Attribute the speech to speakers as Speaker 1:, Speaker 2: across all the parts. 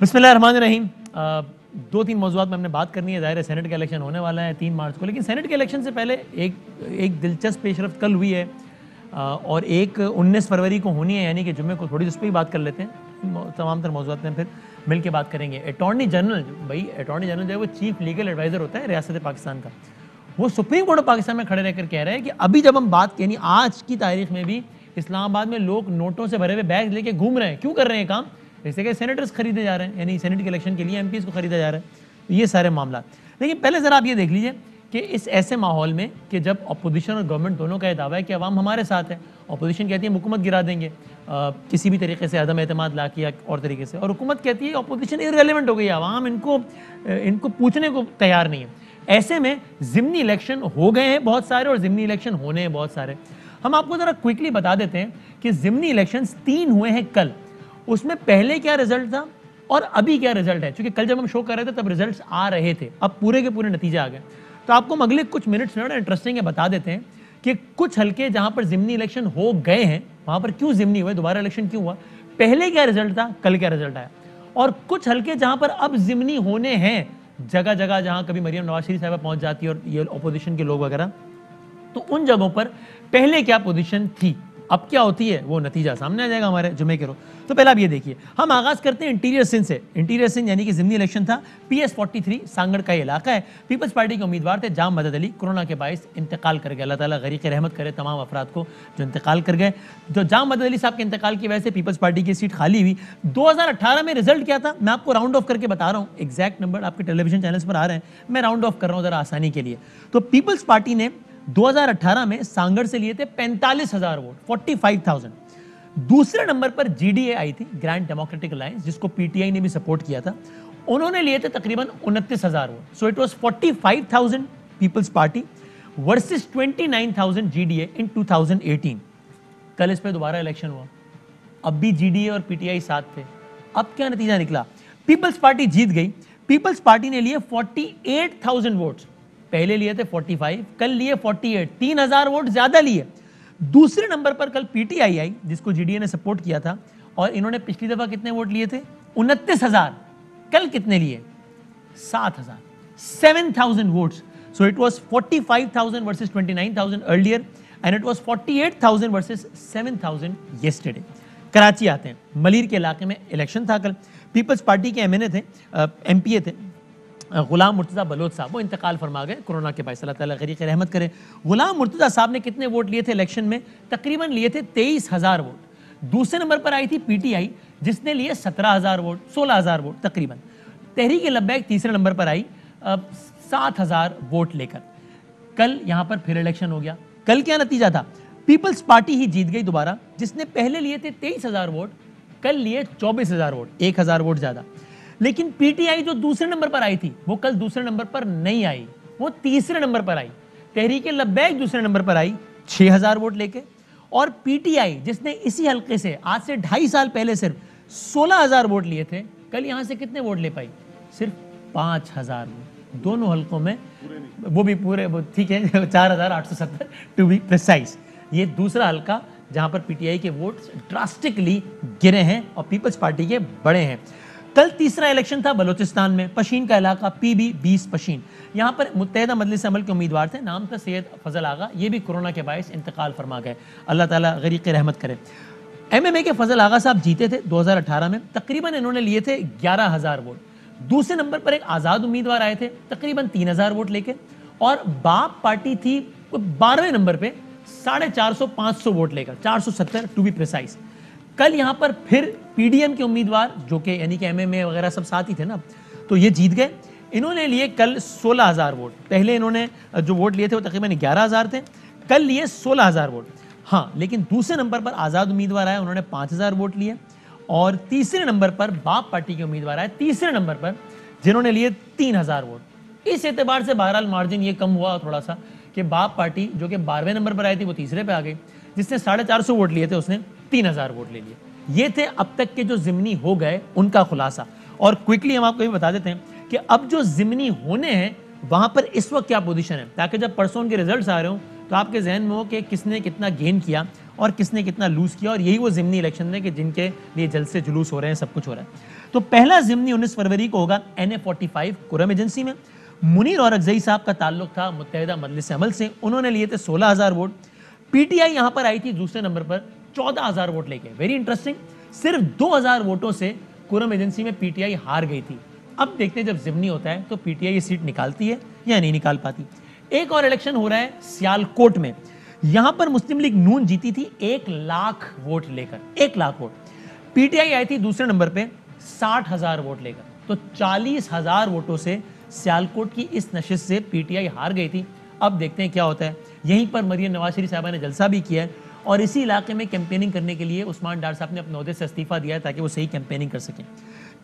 Speaker 1: बिस्मिल्लाहिर्रहमानिर्रहीम। दो तीन मौज़ूआत में हमने बात करनी है। ज़ाहिर है सेनेट का इलेक्शन होने वाला है 3 मार्च को, लेकिन सेनेट के इलेक्शन से पहले एक दिलचस्प पेशरफ्त कल हुई है और एक 19 फरवरी को होनी है, यानी कि जुम्मे को। थोड़ी उस पर ही बात कर लेते हैं, तमाम तर मौज़ूआत में फिर मिल के बात करेंगे। अटॉर्नी जनरल, भाई अटॉर्नी जनरल जो है वो चीफ लीगल एडवाइज़र होता है रियासत पाकिस्तान का। वो सुप्रीम कोर्ट ऑफ पाकिस्तान में खड़े रहकर कह रहे हैं कि अभी जब हम बात, यानी आज की तारीख में भी इस्लामाबाद में लोग नोटों से भरे हुए बैग लेके घूम रहे हैं। क्यों कर रहे हैं काम? जैसे कि सेनेटर्स खरीदे जा रहे हैं, यानी सेनेट के इलेक्शन के लिए एमपीज़ को खरीदा जा रहा है। ये सारे मामला। लेकिन पहले ज़रा आप ये देख लीजिए कि इस ऐसे माहौल में कि जब अपोजिशन और गवर्नमेंट दोनों का ये दावा है कि अवाम हमारे साथ है, अपोजिशन कहती है हुकूमत गिरा देंगे किसी भी तरीके से, अदम एतमाद ला किया और तरीके से, और हुकूमत कहती है अपोजिशन इररेलेवेंट हो गई है, अवाम इनको पूछने को तैयार नहीं है। ऐसे में ज़िमनी इलेक्शन हो गए हैं बहुत सारे और ज़िमनी इलेक्शन होने हैं बहुत सारे। हम आपको ज़रा क्विकली बता देते हैं कि ज़िमनी इलेक्शंस 3 हुए हैं कल। उसमें पहले क्या रिजल्ट था और अभी क्या रिजल्ट है, क्योंकि कल जब हम शो कर रहे थे तब रिजल्ट्स आ रहे थे, अब पूरे के पूरे नतीजे आ गए। तो आपको हम अगले कुछ मिनट्स में इंटरेस्टिंग है बता देते हैं कि कुछ हल्के जहां पर ज़िमनी इलेक्शन हो गए हैं वहां पर क्यों ज़िमनी हुए, दोबारा इलेक्शन क्यों हुआ, पहले क्या रिजल्ट था, कल क्या रिजल्ट आया, और कुछ हल्के जहां पर अब ज़िमनी होने हैं, जगह जगह जहां कभी मरियम नवाज शरीफ साहबा पहुंच जाती है और ये अपोजिशन के लोग वगैरह, तो उन जगहों पर पहले क्या पोजीशन थी, अब क्या होती है, वो नतीजा सामने आ जाएगा हमारे जुमे के रोज। तो पहले आप ये देखिए, हम आगाज करते हैं इंटीरियर सिंध से। इंटीरियर सिंध यानी कि ज़िमनी इलेक्शन था। PS 43 सांगड़ का इलाका है। पीपल्स पार्टी के उम्मीदवार थे जाम मदद अली, कोरोना के बायस इंतकाल कर गए। अल्लाह ताला गरीक़ रहमत करे तमाम अफराद को जो इंतकाल कर गए। जो जाम मदद अली साहब के इंतकाल की वजह से पीपल्स पार्टी की सीट खाली हुई। 2018 में रिजल्ट क्या था, मैं आपको राउंड ऑफ करके बता रहा हूँ, एग्जैक्ट नंबर आपके टेलीविजन चैनल्स पर आ रहे हैं, मैं राउंड ऑफ कर रहा हूँ जरा आसानी के लिए। तो पीपल्स पार्टी ने 2018 में सांगड़ से लिए थे 45,000 वोट, 45,000। दूसरे नंबर पर GDA आई थी, ग्रैंड डेमोक्रेटिक अलायंस, जिसको PTI ने भी सपोर्ट किया था, उन्होंने लिए थे तकरीबन 29,000 vote. So it was 45,000 peoples party versus 29,000 GDA in 2018। कल इस पे दोबारा इलेक्शन हुआ, अब भी GDA और PTI साथ थे। अब क्या नतीजा निकला, पीपल्स पार्टी जीत गई। पीपल्स पार्टी ने लिए 48,000 वोट्स, पहले लिए थे 45, कल लिए 48, 3,000 वोट ज्यादा लिए। दूसरे नंबर पर कल PTI आई, जिसको GDA ने सपोर्ट किया था, और इन्होंने पिछली दफा कितने वोट लिए थे, 29,000, कल कितने लिए, 7,000, 7,000 votes. So it was 45,000 versus 29,000 earlier and it was 48,000 versus 7,000 yesterday. Karachi आते हैं, मलीर के इलाके में इलेक्शन था कल। पीपल्स पार्टी के MNA थे, MPA थे गुलाम मुर्तज़ा बलोच साहब, वो इंतकाल फरमा गए कोरोना के बायस, अल्लाह ताला गरीक़ रहमत करे। गुलाम मुर्तज़ा साहब ने कितने वोट लिए थे इलेक्शन में, तकरीबन लिए थे 23,000 वोट। दूसरे नंबर पर आई थी PTI, जिसने लिए 17,000 वोट, 16,000 वोट तकरीबन। तहरीक लब्बैक तीसरे नंबर पर आई 7,000 वोट लेकर। कल यहाँ पर फिर इलेक्शन हो गया। कल क्या नतीजा था, पीपल्स पार्टी ही जीत गई दोबारा, जिसने पहले लिए थे 23,000 वोट, कल लिए 24,000 वोट, 1,000 वोट ज्यादा। लेकिन PTI जो दूसरे नंबर पर आई थी, वो कल दूसरे नंबर पर नहीं आई, वो तीसरे नंबर पर आई। तहरीक लब्बैक दूसरे नंबर पर आई 6,000 वोट लेके, और PTI जिसने इसी हल्के से आज से 2.5 साल पहले सिर्फ 16,000 वोट लिए थे, कल यहां से कितने वोट ले पाई, सिर्फ 5,000 वोट। दोनों हल्कों में, वो भी पूरे, ठीक है 4,870 टू बी प्रिसाइज। ये दूसरा हल्का जहां पर PTI के वोट ड्रास्टिकली गिरे हैं और पीपल्स पार्टी के बड़े हैं। कल तीसरा इलेक्शन था बलोचिस्तान में, पशीन का इलाका, PB 20 पशीन। यहाँ पर मुत्तहिदा मजलिस अमल के उम्मीदवार थे, नाम था सैयद फजल आगा, ये भी कोरोना के बायस इंतकाल फरमा गए, अल्लाह ताला गरीक़ रहमत करे। MMA के फजल आगा साहब जीते थे 2018 में, तकरीबन इन्होंने लिए थे 11,000 वोट। दूसरे नंबर पर एक आज़ाद उम्मीदवार आए थे तकरीबन 3,000 वोट लेके, और बाप पार्टी थी 12वें नंबर पर 450-500 वोट लेकर, 470 टू बी प्रिसाइज। कल यहाँ पर फिर PDM के उम्मीदवार, जो कि यानी कि MMA वगैरह सब साथ ही थे ना, तो ये जीत गए। इन्होंने लिए कल 16,000 वोट, पहले इन्होंने जो वोट लिए थे वो तकरीबन 11,000 थे, कल लिए 16,000 वोट। हाँ, लेकिन दूसरे नंबर पर आज़ाद उम्मीदवार आए, उन्होंने 5,000 वोट लिए, और तीसरे नंबर पर बाप पार्टी के उम्मीदवार आए तीसरे नंबर पर, जिन्होंने लिए 3,000 वोट। इस एतबार से बहरहाल मार्जिन ये कम हुआ थोड़ा सा कि बाप पार्टी जो कि 12वें नंबर पर आई थी वो तीसरे पे आ गई, जिसने 450 वोट लिए थे उसने 3,000 वोट ले लिए। ये थे अब तक के जो ज़िमनी हो गए उनका खुलासा। और क्विकली हम आपको ये बता देते हैं कि अब जो ज़िमनी होने हैं वहां पर इस वक्त क्या पोजीशन है, ताकि जब परसों के रिजल्ट्स आ रहे हो तो आपके जहन में हो कि किसने कितना गेन किया और किसने कितना लूज किया, और यही वो ज़िमनी इलेक्शन है कि जिनके लिए जल्द से जुलूस हो रहे हैं, सब कुछ हो रहा है। तो पहला ज़िमनी 19 फरवरी को होगा NA45 कुरम एजेंसी में। मुनीर औरकज़ई साहब का ताल्लुक था मुत्तहिदा मजलिस अमल से, उन्होंने लिए थे 16,000 वोट। PTI यहां पर आई थी दूसरे नंबर पर 14,000 वोट लेके। वेरी इंटरेस्टिंग, सिर्फ 2,000 वोटों से कुरम एजेंसी में PTI हार गई थी। अब देखते हैं जब ज़िमनी होता है तो PTI ये सीट निकालती है या नहीं निकाल पाती। एक और इलेक्शन हो रहा है सियालकोट में, यहां पर मुस्लिम लीग नून जीती थी 1 लाख वोट लेकर, 1 लाख वोट। PTI आई थी दूसरे नंबर पे 60,000 वोट लेकर, तो 40,000 वोटों से सियालकोट की इस नशिस्त से PTI हार गई थी। अब देखते हैं क्या होता है। यहीं पर मरियम नवाज शरीफ साहबा ने जलसा भी किया है, और इसी इलाके में कैंपेनिंग करने के लिए उस्मान डार साहब ने अपने ओहदे से इस्तीफा दिया है ताकि वो सही कैंपेनिंग कर सकें।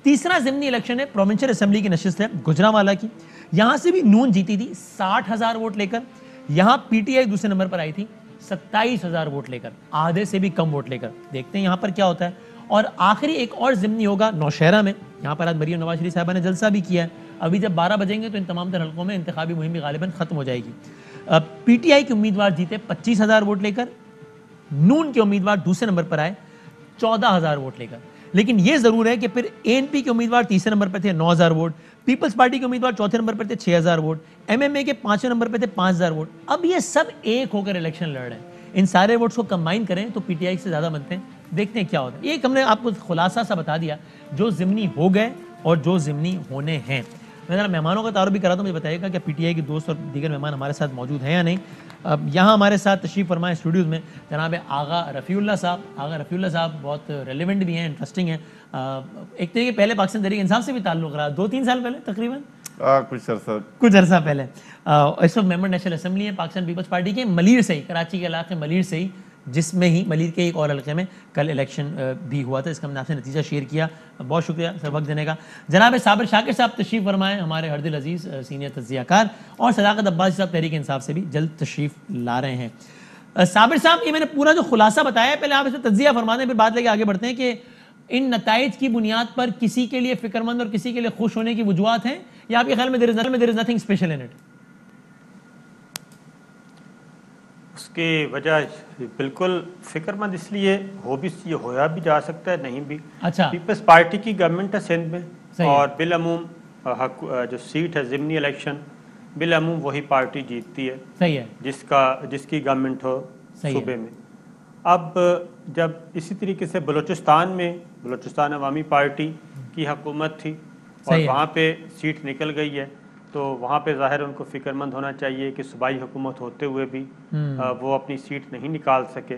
Speaker 1: तीसरा ज़िमनी इलेक्शन है, प्रोविंशियल असेंबली की नशिस्त है गुजरांवाला की, यहां से भी नून जीती थी 60,000 वोट लेकर। यहां PTI दूसरे नंबर पर आई थी 27,000 वोट लेकर, आधे से भी कम वोट लेकर। देखते हैं यहां पर क्या होता है। और आखिरी एक और ज़िमनी होगा नौशहरा में, यहां पर आज मरियम नवाज शरीफ साहबा ने जलसा भी किया है। अभी जब 12 बजेंगे तो इन तमाम तर हल्कों में इंतखाबी मुहिम गालिबन खत्म हो जाएगी। PTI के उम्मीदवार जीते 25,000 वोट लेकर, नून के उम्मीदवार दूसरे नंबर पर आए 14,000 वोट लेकर। लेकिन यह जरूर है कि फिर ANP के उम्मीदवार तीसरे नंबर पर थे 9,000 वोट, पीपल्स पार्टी के उम्मीदवार चौथे नंबर पर थे 6,000 वोट, MMA के पांचवें नंबर पर थे 5,000 वोट। अब ये सब एक होकर इलेक्शन लड़ रहे हैं, इन सारे वोट्स को कंबाइन करें तो PTI से ज्यादा बनते हैं। देखते हैं क्या होता है। एक हमने आपको खुलासा सा बता दिया जो ज़िमनी हो गए और जो ज़िमनी होने हैं। मैं जरा मेहमानों का तारुफ भी करा तो मुझे बताइएगा कि PTI के दोस्त और दीगर मेहमान हमारे साथ मौजूद हैं या नहीं। अब यहाँ हमारे साथ तशरीफ़ फरमाए स्टूडियोज़ में जनाब आगा रफ़ीउल्लाह साहब। आगा रफ़ीउल्लाह साहब बहुत रेलिवेंट भी हैं, इंटरेस्टिंग हैं। एक तरीके पहले पाकिस्तान तहरीक इंसाफ से भी ताल्लुक़ रहा, 2-3 साल पहले तकरीबन, कुछ अरसा पहले। इस वक्त मेंबर नेशनल असेंबली है पाकिस्तान पीपल्स पार्टी के, मलीर से ही, कराची के इलाके मलीर से ही, जिसमें ही मलीर के एक और हल्के में कल इलेक्शन भी हुआ था। इसका हमने आपसे नतीजा शेयर किया। बहुत शुक्रिया सर वक्त देने का। जनाब साबिर शाकिर साहब तशरीफ़ फरमाएँ, हमारे हरदिल अजीज़ सीनियर तज्ज़ियाकार, और सदाकत अब्बासी साहब तहरीक इंसाफ से भी जल्द तशरीफ़ ला रहे हैं। साबिर साहब, ये मैंने पूरा जो खुलासा बताया है, पहले आप इसमें तज्ज़िया फरमा दें, फिर बात लेके आगे बढ़ते हैं कि इन नताइज की बुनियाद पर किसी के लिए फ़िक्रमंद और किसी के लिए खुश होने की वजूहत हैं, या आपके ख्याल में there is nothing special in it?
Speaker 2: उसकी वजह बिल्कुल फिक्रमंद इसलिए हो भी, ये होया भी जा सकता है, नहीं भी।
Speaker 1: अच्छा,
Speaker 2: पीपल्स पार्टी की गवर्नमेंट है सिंध में, और बिलअमूम जो सीट है ज़िमनी इलेक्शन, बिलअमूम वही पार्टी जीतती है,
Speaker 1: सही है,
Speaker 2: जिसकी गवर्नमेंट हो सूबे में। अब जब इसी तरीके से बलूचिस्तान अवामी पार्टी की हुकूमत थी और वहाँ पे सीट निकल गई है, तो वहाँ पे ज़ाहिर उनको फिक्रमंद होना चाहिए कि सूबाई हुकूमत होते हुए भी वो अपनी सीट नहीं निकाल सके।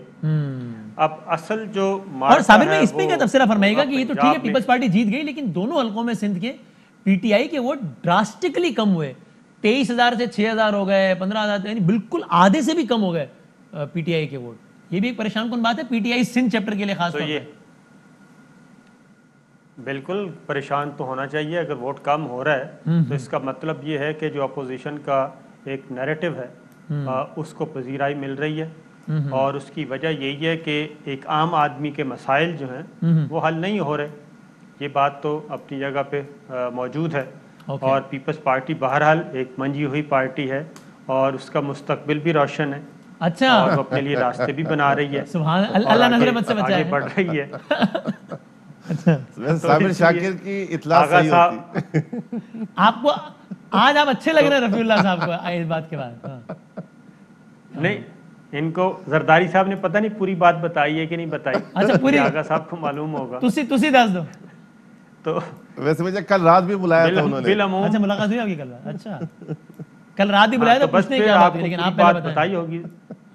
Speaker 2: अब असल जो
Speaker 1: और साबिर में इसमें क्या तफसीला फरमाएगा कि ये तो ठीक है पीपल्स पार्टी जीत गई, लेकिन दोनों हल्कों में सिंध के PTI के वोट ड्रास्टिकली कम हुए, 23,000 से 6,000 हो गए, 15,000, यानी बिल्कुल आधे से भी कम हो गए PTI के वोट। ये भी एक परेशान कौन बात है PTI सिंध चैप्टर के लिए खास तौर पर।
Speaker 2: बिल्कुल परेशान तो होना चाहिए। अगर वोट कम हो रहा है तो इसका मतलब ये है कि जो अपोजिशन का एक नैरेटिव है उसको पजीराई मिल रही है, और उसकी वजह यही है कि एक आम आदमी के मसाइल जो हैं वो हल नहीं हो रहे। ये बात तो अपनी जगह पे मौजूद है। और पीपल्स पार्टी बहरहाल एक मंजी हुई पार्टी है और उसका मुस्तकबिल भी रोशन है।
Speaker 1: अच्छा,
Speaker 2: और वो अपने लिए रास्ते भी बना रही है,
Speaker 1: सुभान अल्लाह नजर बद से बचाए,
Speaker 2: आगे बढ़ रही है।
Speaker 3: अच्छा, साबिर शाकिर की इत्तला सही होती।
Speaker 1: आपको आज आप अच्छे लग रहे हैं रफीउल्लाह साहब को इस बात के बाद।
Speaker 2: नहीं, इनको जरदारी साहब ने पता नहीं पूरी बात बताई है कि नहीं बताई।
Speaker 1: अच्छा, पूरी
Speaker 2: आगा साहब को मालूम होगा,
Speaker 1: तुसी दस दो।
Speaker 2: तो
Speaker 3: वैसे मुझे कल रात भी बुलाया था उन्होंने।
Speaker 1: अच्छा, मुलाकात हुई आपकी कल रात? अच्छा, कल रात भी बुलाया था, पूछने क्या बात, लेकिन आप पहले
Speaker 2: बताई होगी।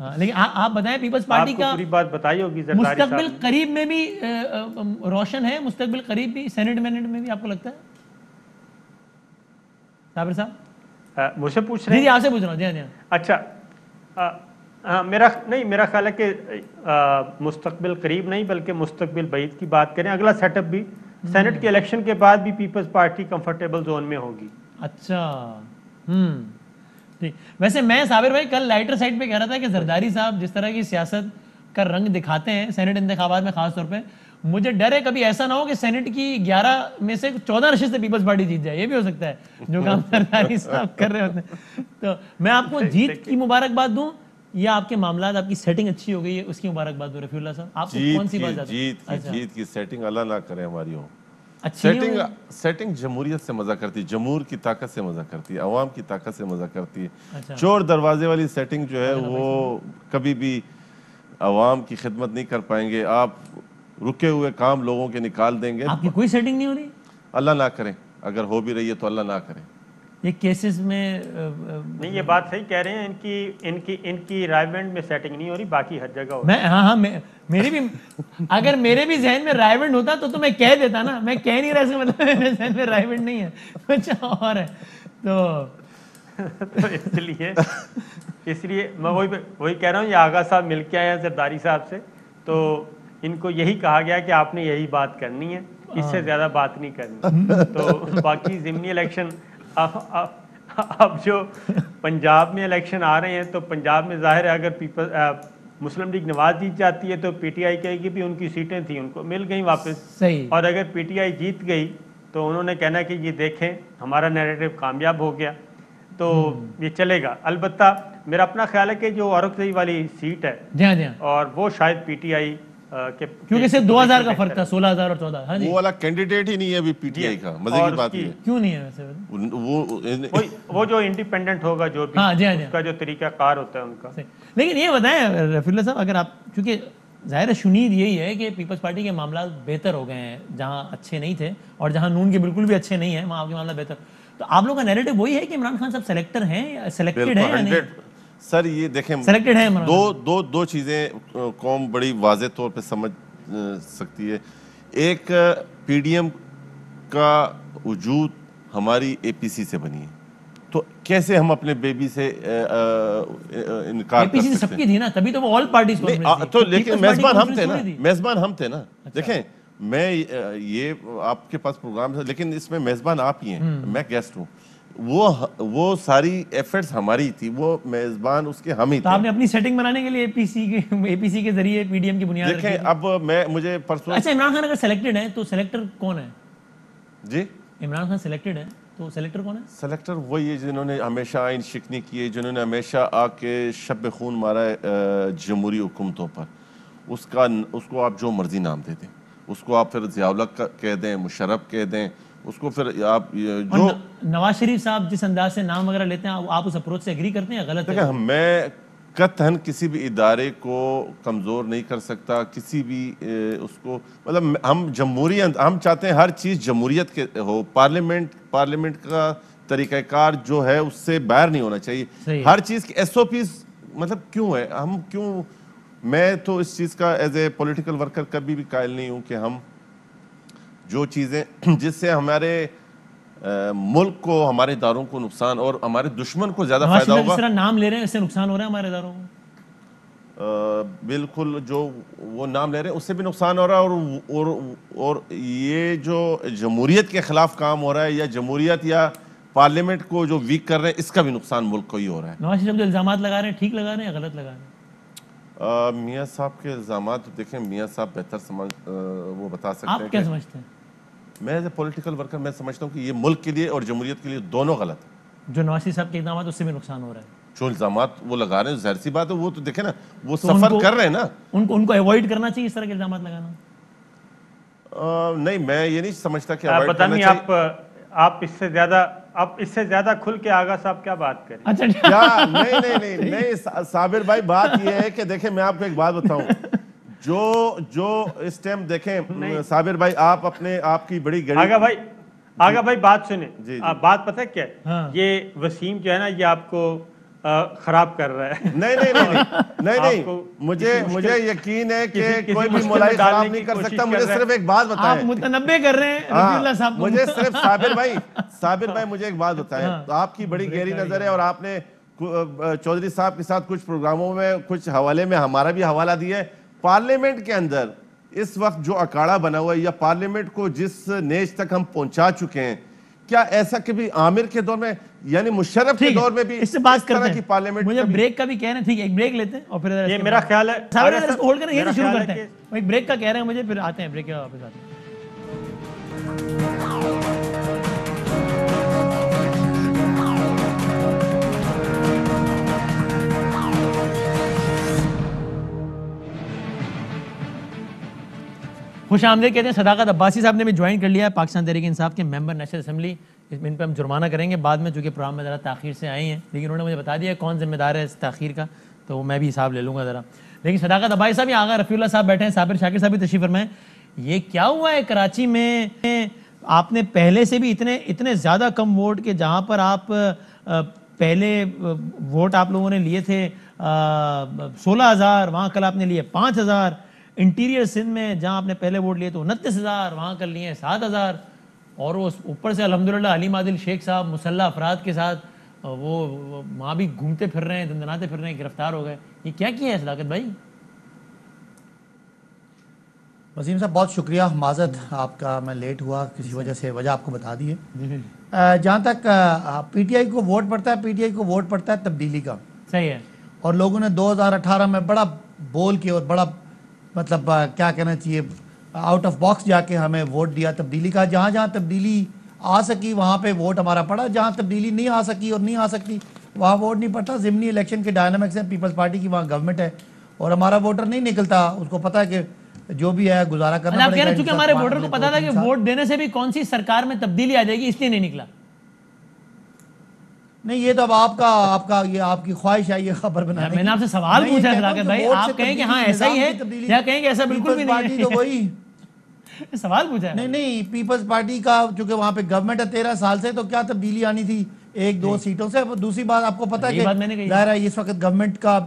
Speaker 1: हाँ, लेकिन आप बताएं पीपल्स पार्टी का
Speaker 2: पूरी बात बताई होगी।
Speaker 1: मुस्तकबिल करीब में भी रोशन है, मुस्तकबिल करीब भी सेनेट में भी आपको लगता है साबिर साहब?
Speaker 2: मुझसे पूछ रहे हैं?
Speaker 1: जी आपसे पूछ रहा हूँ। जी।
Speaker 2: अच्छा, मेरा ख्याल है कि मुस्तकबिल करीब नहीं बल्कि मुस्तकबिल बईद की बात करें। अगला सेटअप भी सेनेट के इलेक्शन के बाद भी पीपल्स पार्टी कंफर्टेबल जोन में होगी।
Speaker 1: अच्छा, ठीक। वैसे मैं साबिर भाई कल लाइटर साइड पे कह रहा था कि जरदारी साहब जिस तरह की सियासत का रंग दिखाते हैं सेनेट इंतखाबात में खास तौर पे, मुझे डर है कभी ऐसा ना हो कि सेनेट की 11 में से 14 नशिस्तें पीपल्स पार्टी जीत जाए। ये भी हो सकता है जो काम जरदारी साहब कर रहे होते हैं। तो मैं आपको जीत की मुबारकबाद दूं, या आपके मामलात, आपकी सेटिंग अच्छी हो गई है, उसकी मुबारकबाद हो रफीउल्लाह साहब? आपको कौन सी बात ज़्यादा?
Speaker 3: जीत की सेटिंग अल्लाह ना करे हमारी हो।
Speaker 1: अच्छी नहीं हुई?
Speaker 3: सेटिंग जमहूरियत से मजा करती है, जमहूर की ताकत से मजा करती है, अवाम की ताकत से मजा करती है।
Speaker 1: अच्छा।
Speaker 3: चोर दरवाजे वाली सेटिंग जो है वो कभी भी अवाम की खिदमत नहीं कर पाएंगे। आप रुके हुए काम लोगों के निकाल देंगे।
Speaker 1: आपकी कोई सेटिंग नहीं हो रही?
Speaker 3: अल्लाह ना करे, अगर हो भी रही है तो अल्लाह ना करे।
Speaker 1: ये केसेस में
Speaker 2: नहीं, ये बात सही कह रहे हैं, इनकी रायवेंड में सेटिंग नहीं हो रही, बाकी हर जगह हो
Speaker 1: मैं हाँ मेरी भी अगर मेरे भी जहन में रायवेंड होता तो मैं कह देता ना, मैं कह नहीं रहा, इसका मतलब मेरे जहन में रायवेंड नहीं है, कुछ और है। तो
Speaker 2: इसलिए मैं वही कह रहा हूँ, ये आगा साहब मिल के आए हैं जरदारी साहब से, तो इनको यही कहा गया कि आपने यही बात करनी है, इससे ज़्यादा बात नहीं करनी। तो बाकी ज़िमनी इलेक्शन, अब जो पंजाब में इलेक्शन आ रहे हैं, तो पंजाब में जाहिर है अगर मुस्लिम लीग नवाज जीत जाती है तो पीटीआई कहेगी भी उनकी सीटें थी उनको मिल गई वापस।
Speaker 1: सही।
Speaker 2: और अगर पीटीआई जीत गई तो उन्होंने कहना कि ये देखें हमारा नैरेटिव कामयाब हो गया, तो ये चलेगा। अलबत्ता मेरा अपना ख्याल है कि जो औरंगजेब वाली सीट है,
Speaker 1: जी हाँ,
Speaker 2: और वो शायद पीटीआई
Speaker 1: क्योंकि सिर्फ 2000 का फर्क था, 16,000 और 14। हाँ जी,
Speaker 3: वो वाला कैंडिडेट ही नहीं है अभी पीटीआई का। मजे की बात है,
Speaker 1: क्यों नहीं है वैसे?
Speaker 2: वो जो इंडिपेंडेंट होगा, जो भी
Speaker 1: हाँ, जी हाँ,
Speaker 2: उसका जो तरीका कार होता है उनका।
Speaker 1: लेकिन ये बताएं रफीउल्लाह साहब, अगर आप, क्योंकि जाहिर है शुनीद यही है कि पीपल्स पार्टी के मामला बेहतर हो गए हैं, जहाँ अच्छे नहीं थे और जहाँ नून के बिल्कुल भी अच्छे नहीं है वहाँ आपके मामला बेहतर, तो आप लोग का नैरेटिव वही है कि इमरान खान साहब सेलेक्टर हैं या सिलेक्टेड है या नहीं?
Speaker 3: सर ये देखें,
Speaker 1: सिलेक्टेड है इमरान।
Speaker 3: दो चीज़ें कौम बड़ी वाज़े तौर पे समझ सकती है। एक, पीडीएम का वजूद हमारी एपीसी से बनी है, तो कैसे हम अपने बेबी से इनकार कर सकते हैं?
Speaker 1: सबकी थी ना, तभी तो वो ऑल पार्टीज
Speaker 3: तो लेकिन मेजबान हम थे ना, मेजबान हम थे ना। देखें, मैं ये आपके पास प्रोग्राम है लेकिन इसमें मेजबान आप ही हैं, मैं गेस्ट हूँ। वो सारी एफर्ट्स हमारी थी, वो मेजबान उसके हम ही थे।
Speaker 1: तो आपने अपनी सेटिंग बनाने के लिए एपीसी के जरिए पीडीएम की बुनियाद
Speaker 3: देखें, अब मुझे परसों।
Speaker 1: अच्छा, इमरान खान अगर सेलेक्टेड है तो सेलेक्टर कौन है
Speaker 3: जी?
Speaker 1: इमरान खान सेलेक्टेड है तो सेलेक्टर कौन है?
Speaker 3: सेलेक्टर वही है जिन्होंने हमेशा आइन शिकनी की है, जिन्होंने हमेशा आके शब खून मारा है जमहूरी हुकूमतों पर। उसको आप जो मर्जी नाम दे दें, उसको आप फिर ज़ियाउल हक कह दें, मुशर्रफ कह दें, उसको फिर आप जो
Speaker 1: नवाज शरीफ साहब जिस अंदाज से नाम वगैरह लेते हैं, आप उस अप्रोच से एग्री करते हैं या गलत है?
Speaker 3: मैं कतन किसी भी इदारे को कमज़ोर नहीं कर सकता, किसी भी उसको, मतलब हम जमहूरियत, हम चाहते हैं हर चीज़ जमहूरियत के हो। पार्लियामेंट का तरीक़ाकार जो है उससे बाहर नहीं होना चाहिए। हर चीज़ की एसओपीज, मतलब क्यों है, हम क्यों, मैं तो इस चीज़ का एज ए पॉलिटिकल वर्कर कभी भी कायल नहीं हूँ कि हम जो चीज़ें जिससे हमारे मुल्क को, हमारे इदारों को नुकसान और हमारे दुश्मन को ज्यादा फायदा होगा।
Speaker 1: जिस तरह नाम ले रहे हैं इससे नुकसान हो रहा है हमारे इदारों को।
Speaker 3: बिल्कुल, जो वो नाम ले रहे हैं उससे भी नुकसान हो रहा है, और ये जो जमहूरियत के खिलाफ काम हो रहा है, या जमहूरियत या पार्लियामेंट को जो वीक कर रहे हैं, इसका भी नुकसान मुल्क को ही हो रहा है।
Speaker 1: नवाज शरीफ जो इल्जाम लगा रहे हैं, ठीक लगा रहे हैं या गलत लगा रहे हैं?
Speaker 3: मियाँ साहब के इल्जाम देखें, मियाँ साहब बेहतर वो बता सकते हैं।
Speaker 1: आप क्या समझते हैं?
Speaker 3: मैं एज ए पॉलिटिकल वर्कर मैं समझता हूँ कि ये मुल्क के लिए और जमहूरियत के लिए दोनों गलत है।
Speaker 1: जो नवाज साहब के इल्जाम उससे भी नुकसान हो रहा है,
Speaker 3: जो इल्जाम वो लगा रहे हैं, जाहिर सी बात है, वो तो देखे ना, वो तो सफर कर रहे हैं ना,
Speaker 1: उनको अवॉइड करना चाहिए इस तरह के इल्जाम लगाना।
Speaker 3: नहीं, मैं ये नहीं समझता कि
Speaker 2: पता नहीं आप इससे ज्यादा खुल के आगा साहब क्या बात करें।
Speaker 1: अच्छा,
Speaker 3: क्या? नहीं साबिर भाई, बात ये है कि देखें, मैं आपको एक बात बताऊं, जो इस टाइम देखें साबिर भाई, आप अपने आपकी बड़ी गड़ी,
Speaker 2: आगा भाई बात सुने। बात पता है क्या है?
Speaker 1: हाँ।
Speaker 2: ये वसीम जो है ना, ये आपको खराब कर रहा है।
Speaker 3: नहीं, मुझे यकीन है कि कोई भी मुलाई खराब नहीं कर सकता। मुझे सिर्फ एक बात बताएं,
Speaker 1: आप मुतनब्बे कर रहे हैं रफीउल्लाह साहब को।
Speaker 3: मुझे सिर्फ साबिर भाई मुझे एक बात बताएं। तो आपकी बड़ी गहरी नजर है और आपने चौधरी साहब के साथ कुछ प्रोग्रामों में, कुछ हवाले में हमारा भी हवाला दिया है। पार्लियामेंट के अंदर इस वक्त जो अखाड़ा बना हुआ है, या पार्लियामेंट को जिस नेज तक हम पहुंचा चुके हैं, क्या ऐसा कभी आमिर के दौर में, यानी मुशर्रफ के दौर में भी
Speaker 1: इससे बात करते हैं?
Speaker 3: पार्लियामेंट
Speaker 1: मुझे ब्रेक का भी कह रहे हैं, ठीक है, एक ब्रेक लेते हैं और फिर
Speaker 2: ये मेरा ख्याल है
Speaker 1: होल्ड करें, यही शुरू करते हैं। एक ब्रेक का कह रहे हैं मुझे, फिर आते हैं ब्रेक के वापस आते हैं। खुश आमदीद कहते हैं। सदाकत अब्बासी साहब ने भी ज्वाइन कर लिया है, पाकिस्तान तहरीक इंसाफ के मेंबर नेशनल असेंबली। इन पर हम जुर्माना करेंगे बाद में, चूँकि प्रोग्राम में ज़रा ताख़ीर से आए हैं, लेकिन उन्होंने मुझे बता दिया कौन जिम्मेदार है इस ताख़ीर का, तो मैं भी हिसाब ले लूँगा ज़रा। लेकिन सदाकत अब्बासी साहब, आगा रफ़ीउल्लाह साहब बैठे हैं, साबिर शाकिर साहब भी तशरीफ़ फरमाएं। ये क्या हुआ है कराची में, आपने पहले से भी इतने ज़्यादा कम वोट के, जहाँ पर आप पहले वोट आप लोगों ने लिए थे 16,000, वहाँ कल आपने लिए 5,000। इंटीरियर सिंध में जहाँ आपने पहले वोट लिए तो 29,000, वहाँ कल लिए 7,000। और वो ऊपर से अल्हम्दुलिल्लाह हलीम आदिल शेख साहब मुसल्लह अफराद के साथ वो वहाँ भी घूमते फिर रहे हैं, दंदनाते फिर रहे हैं, गिरफ्तार हो गए। ये क्या किया है सदाकत भाई?
Speaker 4: वसीम साहब बहुत शुक्रिया, माज़रत आपका, मैं लेट हुआ किसी वजह से, वजह आपको बता दी है। जहाँ तक पीटीआई को वोट पड़ता है, पीटीआई को वोट पड़ता है तब्दीली का।
Speaker 1: सही है।
Speaker 4: और लोगों ने 2018 में बड़ा बोल के और बड़ा मतलब क्या कहना चाहिए, आउट ऑफ बॉक्स जाके हमें वोट दिया तब्दीली का। जहाँ जहाँ तब्दीली आ सकी वहाँ पे वोट हमारा पड़ा, जहाँ तब्दीली नहीं आ सकी और नहीं आ सकती वहाँ वोट नहीं पड़ता। ज़िमनी इलेक्शन के डायनामिक्स है, पीपल्स पार्टी की वहाँ गवर्नमेंट है और हमारा वोटर नहीं निकलता, उसको पता है कि जो भी है गुजारा करना पड़ेगा।
Speaker 1: चूंकि हमारे वोटर को पता था कि वोट देने से भी कौन सी सरकार में तब्दीली आ जाएगी, इसलिए नहीं निकला।
Speaker 4: नहीं, ये तो अब आपका ये आपकी ख्वाहिश है ये खबर बनाने की।
Speaker 1: मैंने आपसे सवाल पूछा सदाकत भाई, आप कहें कि हाँ ऐसा ही है या कहें कि ऐसा बिल्कुल भी नहीं है?
Speaker 4: तो वही
Speaker 1: सवाल पूछा है।
Speaker 4: नहीं, पीपल्स पार्टी का चूंकि वहां पे गवर्नमेंट है 13 साल से, तो क्या तब्दीली आनी थी 1-2 सीटों से। दूसरी बात आपको पता है कि जाहिर है इस वक्त गवर्नमेंट का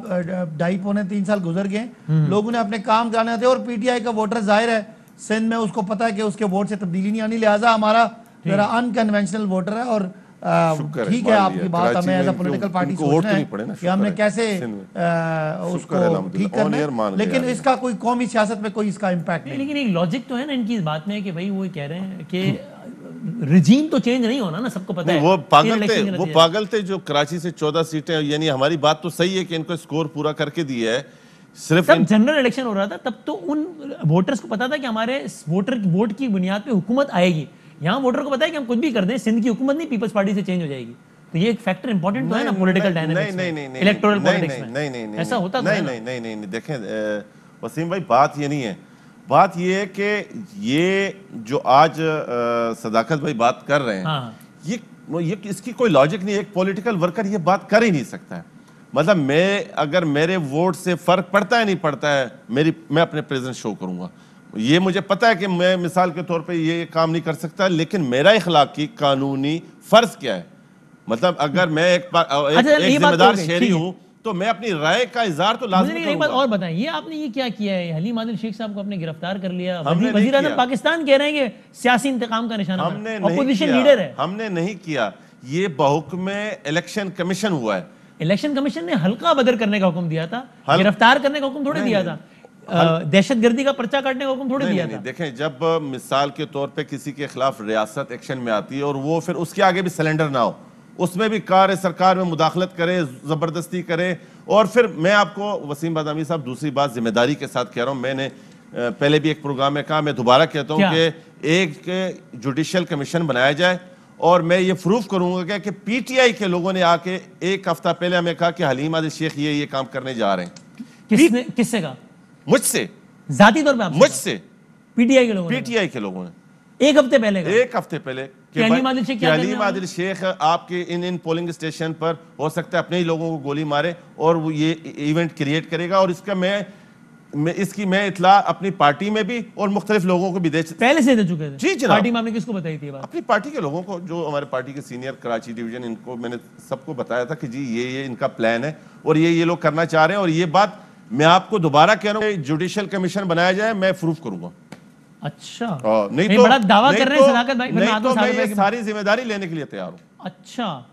Speaker 4: 2.5-3 साल गुजर गए, लोगों ने अपने काम कराने थे और पीटीआई का वोटर जाहिर है सिंध में उसको पता है कि उसके वोट से तब्दीली नहीं आनी, लिहाजा हमारा जरा अनकन्वेंशनल वोटर है। और ठीक है आपकी बात, हमें एज अ पॉलिटिकल पार्टी सोचना है कि हमने कैसे उसको ठीक करना है, लेकिन इसका कोई कौमी सियासत में कोई इसका इम्पैक्ट नहीं।
Speaker 1: लेकिन एक लॉजिक तो है ना इनकी इस बात में कि भाई वो कह रहे हैं कि रिजीम तो चेंज नहीं होना ना, सबको पता है।
Speaker 3: वो पागल थे जो कराची से 14 सीटें, यानी हमारी बात तो सही है कि इनको स्कोर पूरा करके दिया है। सिर्फ
Speaker 1: जब जनरल इलेक्शन हो रहा था तब तो उन वोटर्स को पता था कि हमारे वोट की बुनियाद पे हुकूमत आएगी। यहाँ वोटर को पता है कि हम कुछ भी कर दें, सिंध की हुकूमत नहीं पीपल्स पार्टी से चेंज हो जाएगी। तो ये एक फैक्टर इंपॉर्टेंट तो है ना पॉलिटिकल डायनामिक्स में, इलेक्टोरल पॉलिटिक्स में। ऐसा होता तो
Speaker 3: नहीं, देखें वसीम भाई, बात ये नहीं है। बात ये है कि ये जो आज सदाकत भाई बात कर रहे हैं, ये इसकी कोई लॉजिक नहीं है। एक पॉलिटिकल वर्कर ये बात कर ही नहीं सकता है। मतलब मैं अगर मेरे वोट से फर्क पड़ता है नहीं पड़ता है, मैं अपने प्रेजेंस शो करूंगा। ये मुझे पता है कि मैं मिसाल के तौर पे ये काम नहीं कर सकता, लेकिन मेरा इखलाकी कानूनी फर्ज क्या है? मतलब अगर मैं एक जिम्मेदार शहरी हूं तो मैं अपनी राय का इजहार तो लाज़मी करूंगा।
Speaker 1: एक बात और बताएं, ये आपने ये क्या किया है? हलीम आदिल शेख साहब को आपने गिरफ्तार कर लिया, वजीर आज़म पाकिस्तान कह रहे हैं कि सियासी इंतकाम का निशाना, अपोजिशन लीडर है।
Speaker 3: हमने नहीं किया, ये बहुक्म इलेक्शन कमीशन हुआ है।
Speaker 1: इलेक्शन कमीशन ने हल्का बदर करने का हुक्म दिया था, गिरफ्तार करने का हुक्म थोड़े दिया था, दहशतगर्दी का पर्चा काटने का हुक्म थोड़े दिया था।
Speaker 3: देखें, जब मिसाल के तौर पे किसी के खिलाफ रियासत एक्शन में आती है और वो फिर उसके आगे भी सिलेंडर ना हो, उसमें भी कार सरकार में मुदाखलत करे, जबरदस्ती करे। और फिर मैं आपको वसीम बादामी साहब दूसरी बात जिम्मेदारी के साथ कह रहा हूँ, मैंने पहले भी एक प्रोग्राम में कहा, मैं दोबारा कहता हूँ कि एक जुडिशल कमीशन बनाया जाए और मैं ये प्रूफ करूंगा कि पीटीआई के लोगों ने आके एक हफ्ता पहले हमें कहा कि हलीम आदिल शेख ये काम करने जा रहे हैं।
Speaker 1: किससे कहा?
Speaker 3: मुझसे,
Speaker 1: जाती तौर पे
Speaker 3: मुझसे।
Speaker 1: पीटीआई के लोगों ने एक हफ्ते पहले
Speaker 3: हलीम आदिल शेख आपके इन पोलिंग स्टेशन पर हो सकता है अपने ही लोगों को गोली मारे और वो ये इवेंट क्रिएट करेगा। और इसका मैं इत्ला अपनी पार्टी में भी और मुख्तलिफ लोगों को भी
Speaker 1: पहले से दे चुके थे।
Speaker 3: जी जनाब।
Speaker 1: पार्टी में आपने किसको बताई थी बात?
Speaker 3: अपनी पार्टी के लोगों को, जो हमारे पार्टी के सीनियर कराची डिवीजन, इनको मैंने सबको बताया था कि जी ये इनका प्लान है और ये लोग करना चाह रहे हैं। और ये बात मैं आपको दोबारा कह रहा हूँ, जुडिशल कमीशन बनाया जाए, मैं प्रूफ करूंगा।
Speaker 1: अच्छा,
Speaker 3: नहीं तो
Speaker 1: बड़ा दावा कर रहे हैं सदाकत भाई,
Speaker 3: नहीं तो मैं ये सारी जिम्मेदारी लेने के लिए तैयार हूँ।
Speaker 1: अच्छा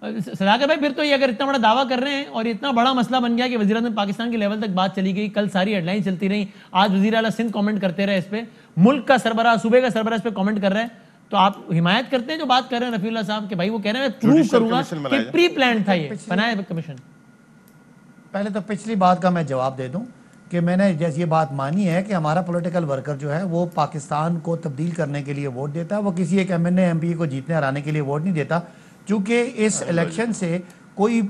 Speaker 1: सदाकत भाई, फिर तो ये अगर इतना बड़ा दावा कर रहे हैं और इतना बड़ा मसला बन गया कि वज़ीर आज़म पाकिस्तान के लेवल तक बात चली गई, कल सारी हेडलाइन चलती रही, आज वज़ीर आला सिंध कमेंट करते रहे इस पे, मुल्क का सरबराह, सूबे का सरबराह इस पे कमेंट कर रहे हैं, तो आप हिमायत करते हैं जो बात कर रहे हैं रफीउल्लाह साहब के भाई वो कह रहे हैं मैं प्रूव करूंगा कि प्री प्लान था ये बनाया कमीशन?
Speaker 4: पहले तो पिछली बात का मैं जवाब दे दूं कि मैंने जैसे ये बात मानी है कि हमारा पॉलिटिकल वर्कर जो है वो पाकिस्तान को तब्दील करने के लिए वोट देता है, वो किसी एक एमएनए एमपी को जीतने हराने के लिए वोट नहीं देता। चूँकि इस इलेक्शन से कोई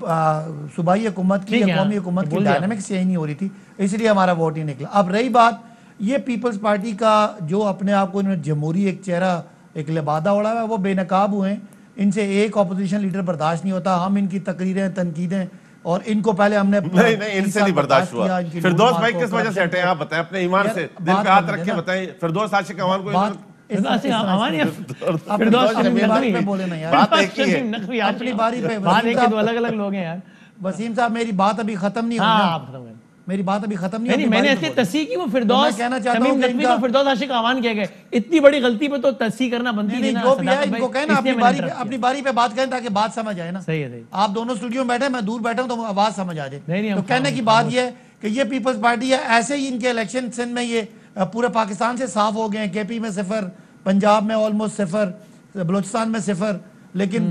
Speaker 4: सूबाई हुकूमत की या कौमी हुकूमत की डायनामिक्स यही नहीं हो रही थी, इसलिए हमारा वोट ही निकला। अब रही बात ये पीपल्स पार्टी का जो अपने आप को इन्होंने जमहूरी एक चेहरा, एक लिबादा उड़ा हुआ है, वो बेनकाब हुए हैं। इनसे एक अपोजिशन लीडर बर्दाश्त नहीं होता। हम इनकी तकरीरें, तनकीदें, और इनको पहले हमने
Speaker 3: नहीं इनसे नहीं बर्दाश्त हुआ। फिरदौस भाई किस वजह से हटे, आप बताएं अपने ईमान से, दिल पे हाथ रख के बताएं। फिरदौस आशिक अवान को
Speaker 4: बात एक ही है। अपनी बारी पे
Speaker 1: अलग-अलग लोग हैं यार।
Speaker 4: वसीम साहब मेरी बात अभी खत्म नहीं हुई। मेरी बात अभी खत्म नहीं हुई।
Speaker 1: मैंने ऐसे तस्सी की वो फिरदौस
Speaker 4: कहना चाहता हूं कि इनका
Speaker 1: फिरदौस आशिक आवान किया गया। इतनी बड़ी गलती पे तो तस्सी करना बनती है ना।
Speaker 4: जो भी है इनको कहना अपनी बारी पे बात करें ताकि बात समझ आए ना।
Speaker 1: सही है, सही।
Speaker 4: आप दोनों स्टूडियो में बैठे, मैं दूर बैठा हूं तो आवाज समझ आ जाए। तो कहने की बात ये है कि ये पीपल्स पार्टी है। ऐसे ही इनके इलेक्शन सिंध में ये पूरे पाकिस्तान से साफ हो गए हैं। केपी में 0, पंजाब में ऑलमोस्ट 0, बलोचिस्तान में 0, लेकिन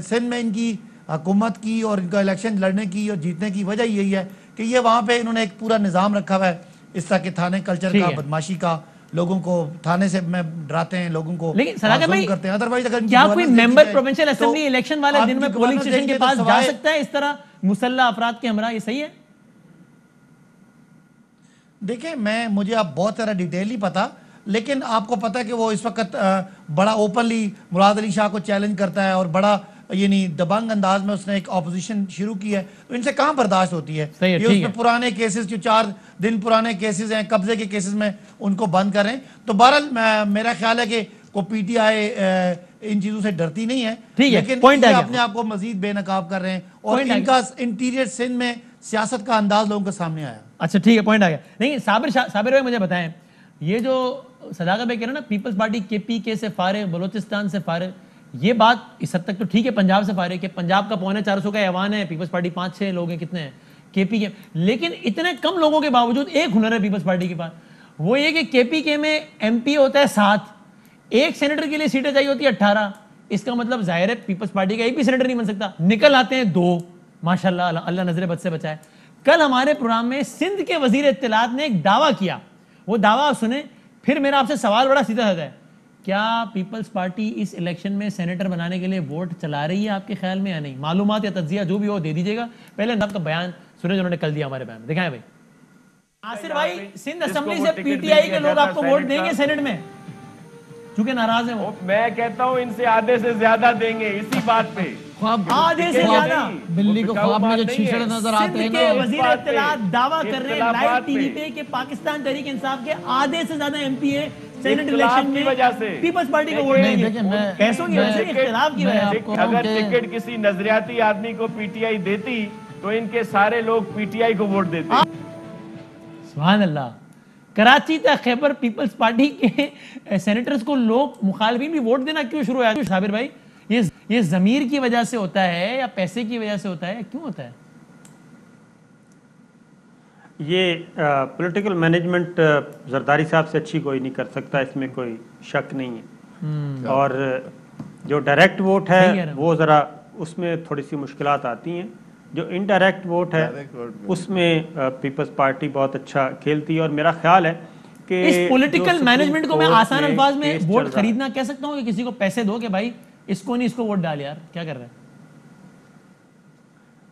Speaker 4: सिंध में इनकी हुकूमत की और इनका इलेक्शन लड़ने की और जीतने की वजह यही है कि ये वहाँ पे इन्होंने एक पूरा निज़ाम रखा हुआ है इस तरह के थाने कल्चर का, बदमाशी का। लोगों को थाने से में डराते हैं, लोगों को
Speaker 1: लेकिन सलाका भाई
Speaker 4: करते हैं। अदरवाइज अगर
Speaker 1: क्या कोई मेंबर प्रोविंशियल असेंबली इलेक्शन वाले दिन में पोलिंग स्टेशन के पास जा सकता है इस तरह मुसल्ला अफराद के हमरा? ये सही है?
Speaker 4: देखिए मुझे अब बहुत सारा डिटेल नहीं पता, लेकिन आपको पता है कि वो इस वक्त बड़ा ओपनली मुराद अली शाह को चैलेंज करता है और बड़ा यानी दबंग अंदाज में उसने एक ऑपोजिशन शुरू की है। तो इनसे कहाँ बर्दाश्त होती है? ये उसमें पुराने केसेस जो 4 दिन पुराने केसेस हैं, कब्जे के केसेस में उनको बंद करें। तो बहरहाल मेरा ख्याल है कि को पीटीआई इन चीजों से डरती नहीं है, लेकिन ये अपने आप को मजीद बेनकाब कर रहे हैं और इनका इंटीरियर सिंध में सियासत का अंदाज लोगों के सामने आया।
Speaker 1: अच्छा ठीक है, पॉइंट आ गया। नहीं साबिर भाई मुझे बताएं, ये जो सदाकत भाई कह रहे हैं ना पीपल्स पार्टी केपीके से फारिग, बलोचिस्तान से फारिग, ये बात इस हद तक तो ठीक है पंजाब से फारिग है। पंजाब का 450 का ऐवान है, पीपल्स पार्टी 5-6 लोग हैं, कितने हैं केपीके, लेकिन इतने कम लोगों के बावजूद एक हुनर है पीपल्स पार्टी के पास, वो ये कि केपीके में एमपी होता है 7, एक सेनेटर के लिए सीटें चाहिए होती है 18। इसका मतलब जाहिर है पीपल्स पार्टी का एक भी सेनेटर नहीं बन सकता, निकल आते हैं 2, माशाल्लाह, अल्लाह नजर बद से बचाए। कल हमारे प्रोग्राम में सिंध के वजीर इत्तलात ने एक दावा किया, वो दावा सुने, फिर मेरा आपसे सवाल बड़ा सीधा साधा है, क्या पीपल्स पार्टी इस इलेक्शन में सेनेटर बनाने के लिए वोट चला रही है आपके ख्याल में या नहीं? मालूमात या तज्जिया जो भी हो दे दीजिएगा। पहले आपका बयान सुने, उन्होंने कल दिया हमारे बयान में, दिखाएं भाई। आसिर भाई, सिंध असेंबली से पीटीआई के लोग आपको वोट देंगे सेनेट में, चूंकि नाराज हैं वो।
Speaker 5: मैं कहता हूं इनसे आधे से ज्यादा देंगे इसी बात पे,
Speaker 1: आधे से ज्यादा।
Speaker 5: बिल्ली को ख्वाब में जो छीछड़ नजर आते हैं ना,
Speaker 1: वजीर इत्तलात दावा कर रहे हैं लाइव टीवी पे कि पाकिस्तान तहरीक इंसाफ के आधे से ज्यादा एमपी है सेनेट इलेक्शन में
Speaker 5: वजह से
Speaker 1: पीपल्स पार्टी को वोट देंगे। पैसों की वजह से इख्तिलाफ की वजह से।
Speaker 5: अगर टिकट किसी नजरियाती आदमी को पीटीआई देती तो इनके सारे लोग पीटीआई को वोट देते।
Speaker 1: सुभान अल्लाह। कराची तक खैबर पीपल्स पार्टी के सेनेटर्स को लोग मुखालिफिन भी वोट देना क्यों शुरू हुआ? साबिर भाई, ये जमीर की वजह से होता है या पैसे की वजह से होता है, क्यों होता है?
Speaker 2: ये पॉलिटिकल मैनेजमेंट जरदारी साहब से अच्छी कोई नहीं कर सकता, इसमें कोई शक नहीं है। और जो डायरेक्ट वोट है वो ज़रा उसमें थोड़ी सी मुश्किलात आती हैं। जो इनडायरेक्ट वोट है उसमें पीपल्स पार्टी बहुत अच्छा खेलती है। और मेरा ख्याल है कि
Speaker 1: इस पॉलिटिकल मैनेजमेंट को मैं आसान अल्फाज में वोट खरीदना कह सकता हूँ कि किसी को पैसे दो कि भाई इसको नहीं इसको वोट डाल, यार क्या कर रहे हैं?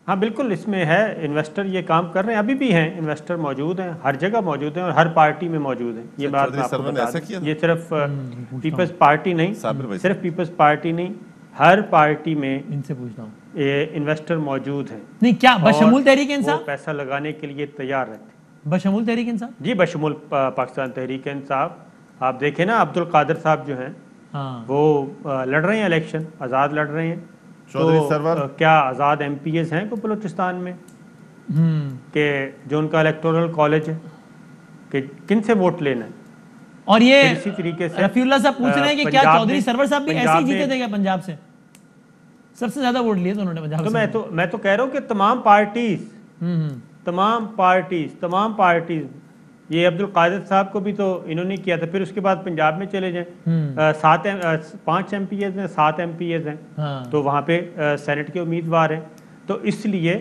Speaker 2: हाँ बिल्कुल, इसमें है, इन्वेस्टर ये काम कर रहे हैं, अभी भी हैं इन्वेस्टर मौजूद हैं, हर जगह मौजूद हैं और हर पार्टी में मौजूद हैं। ये बात मैं आपको बता दूं, ये सिर्फ पीपल्स पार्टी नहीं, सिर्फ पीपल्स पार्टी नहीं, हर पार्टी में
Speaker 1: इनसे पूछता हूँ
Speaker 2: ये इन्वेस्टर मौजूद हैं।
Speaker 1: नहीं क्या बशमूल तहरीक इंसाफ
Speaker 2: पैसा लगाने के लिए तैयार रहते?
Speaker 1: बशमूल तहरीक इंसाफ?
Speaker 2: जी बशमूल पाकिस्तान तहरीक इंसाफ। आप देखें ना, अब्दुल कादिर साहब जो हैं वो लड़ रहे हैं इलेक्शन, आज़ाद लड़ रहे हैं। तो क्या आज़ाद एमपीएस हैं को बलूचिस्तान में कि जो उनका इलेक्टोरल कॉलेज है कि किन से वोट लेना है?
Speaker 1: और ये
Speaker 2: इसी तरीके से
Speaker 1: रफीउल्लाह साहब पूछ रहे हैं कि क्या चौधरी सरवर साहब भी ऐसे ही जीते थे क्या पंजाब से? सबसे ज्यादा वोट लिए थे उन्होंने पंजाब से।
Speaker 2: मैं तो कह रहा हूँ कि तमाम पार्टीज ये अब्दुल कादिर साहब को भी तो इन्होंने किया था, फिर उसके बाद पंजाब में चले जाएं। 5 एमपीएस हैं, 7 एमपीएस हैं। हाँ। तो वहाँ पे सेनेट के उम्मीदवार हैं। तो इसलिए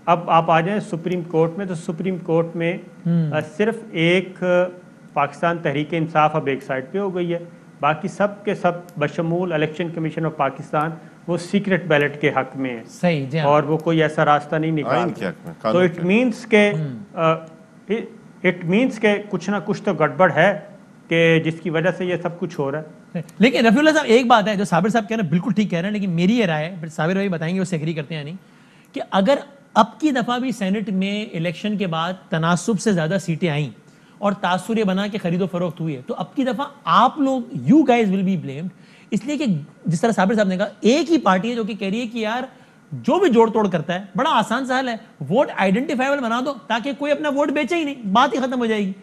Speaker 2: अब आप आ जाएं सुप्रीम कोर्ट में, तो सुप्रीम कोर्ट में सिर्फ एक पाकिस्तान तहरीक इंसाफ अब एक साइड पे हो गई है, बाकी सब के सब बशमूल इलेक्शन कमीशन ऑफ पाकिस्तान वो सीक्रेट बैलेट के हक में है।
Speaker 1: सही।
Speaker 2: और वो कोई ऐसा रास्ता नहीं निकालता। तो इट मीन्स के इट मीन्स के कुछ ना कुछ तो गड़बड़ है कि जिसकी वजह से ये सब कुछ हो रहा है।
Speaker 1: लेकिन रफीउल्लाह साहब एक बात है जो साबिर साहब कह रहे हैं बिल्कुल ठीक कह रहे हैं, लेकिन मेरी ये राय है, फिर साबिर भाई बताएंगे उससे एग्री करते हैं या नहीं, कि अगर अब की दफ़ा भी सेनेट में इलेक्शन के बाद तनासुब से ज़्यादा सीटें आई और तासुर ये बना के खरीदो फरोख्त हुई है, तो अब की दफ़ा आप लोग you guys will be blamed, इसलिए कि जिस तरह साबिर साहब ने कहा एक ही पार्टी है जो कि कह रही है कि यार जो भी जोड़ तोड़ करता है, बड़ा आसान सा हल है, वोट आइडेंटिफाइबल बना दो ताकि कोई अपना वोट बेचे ही नहीं, बात ही खत्म हो जाएगी।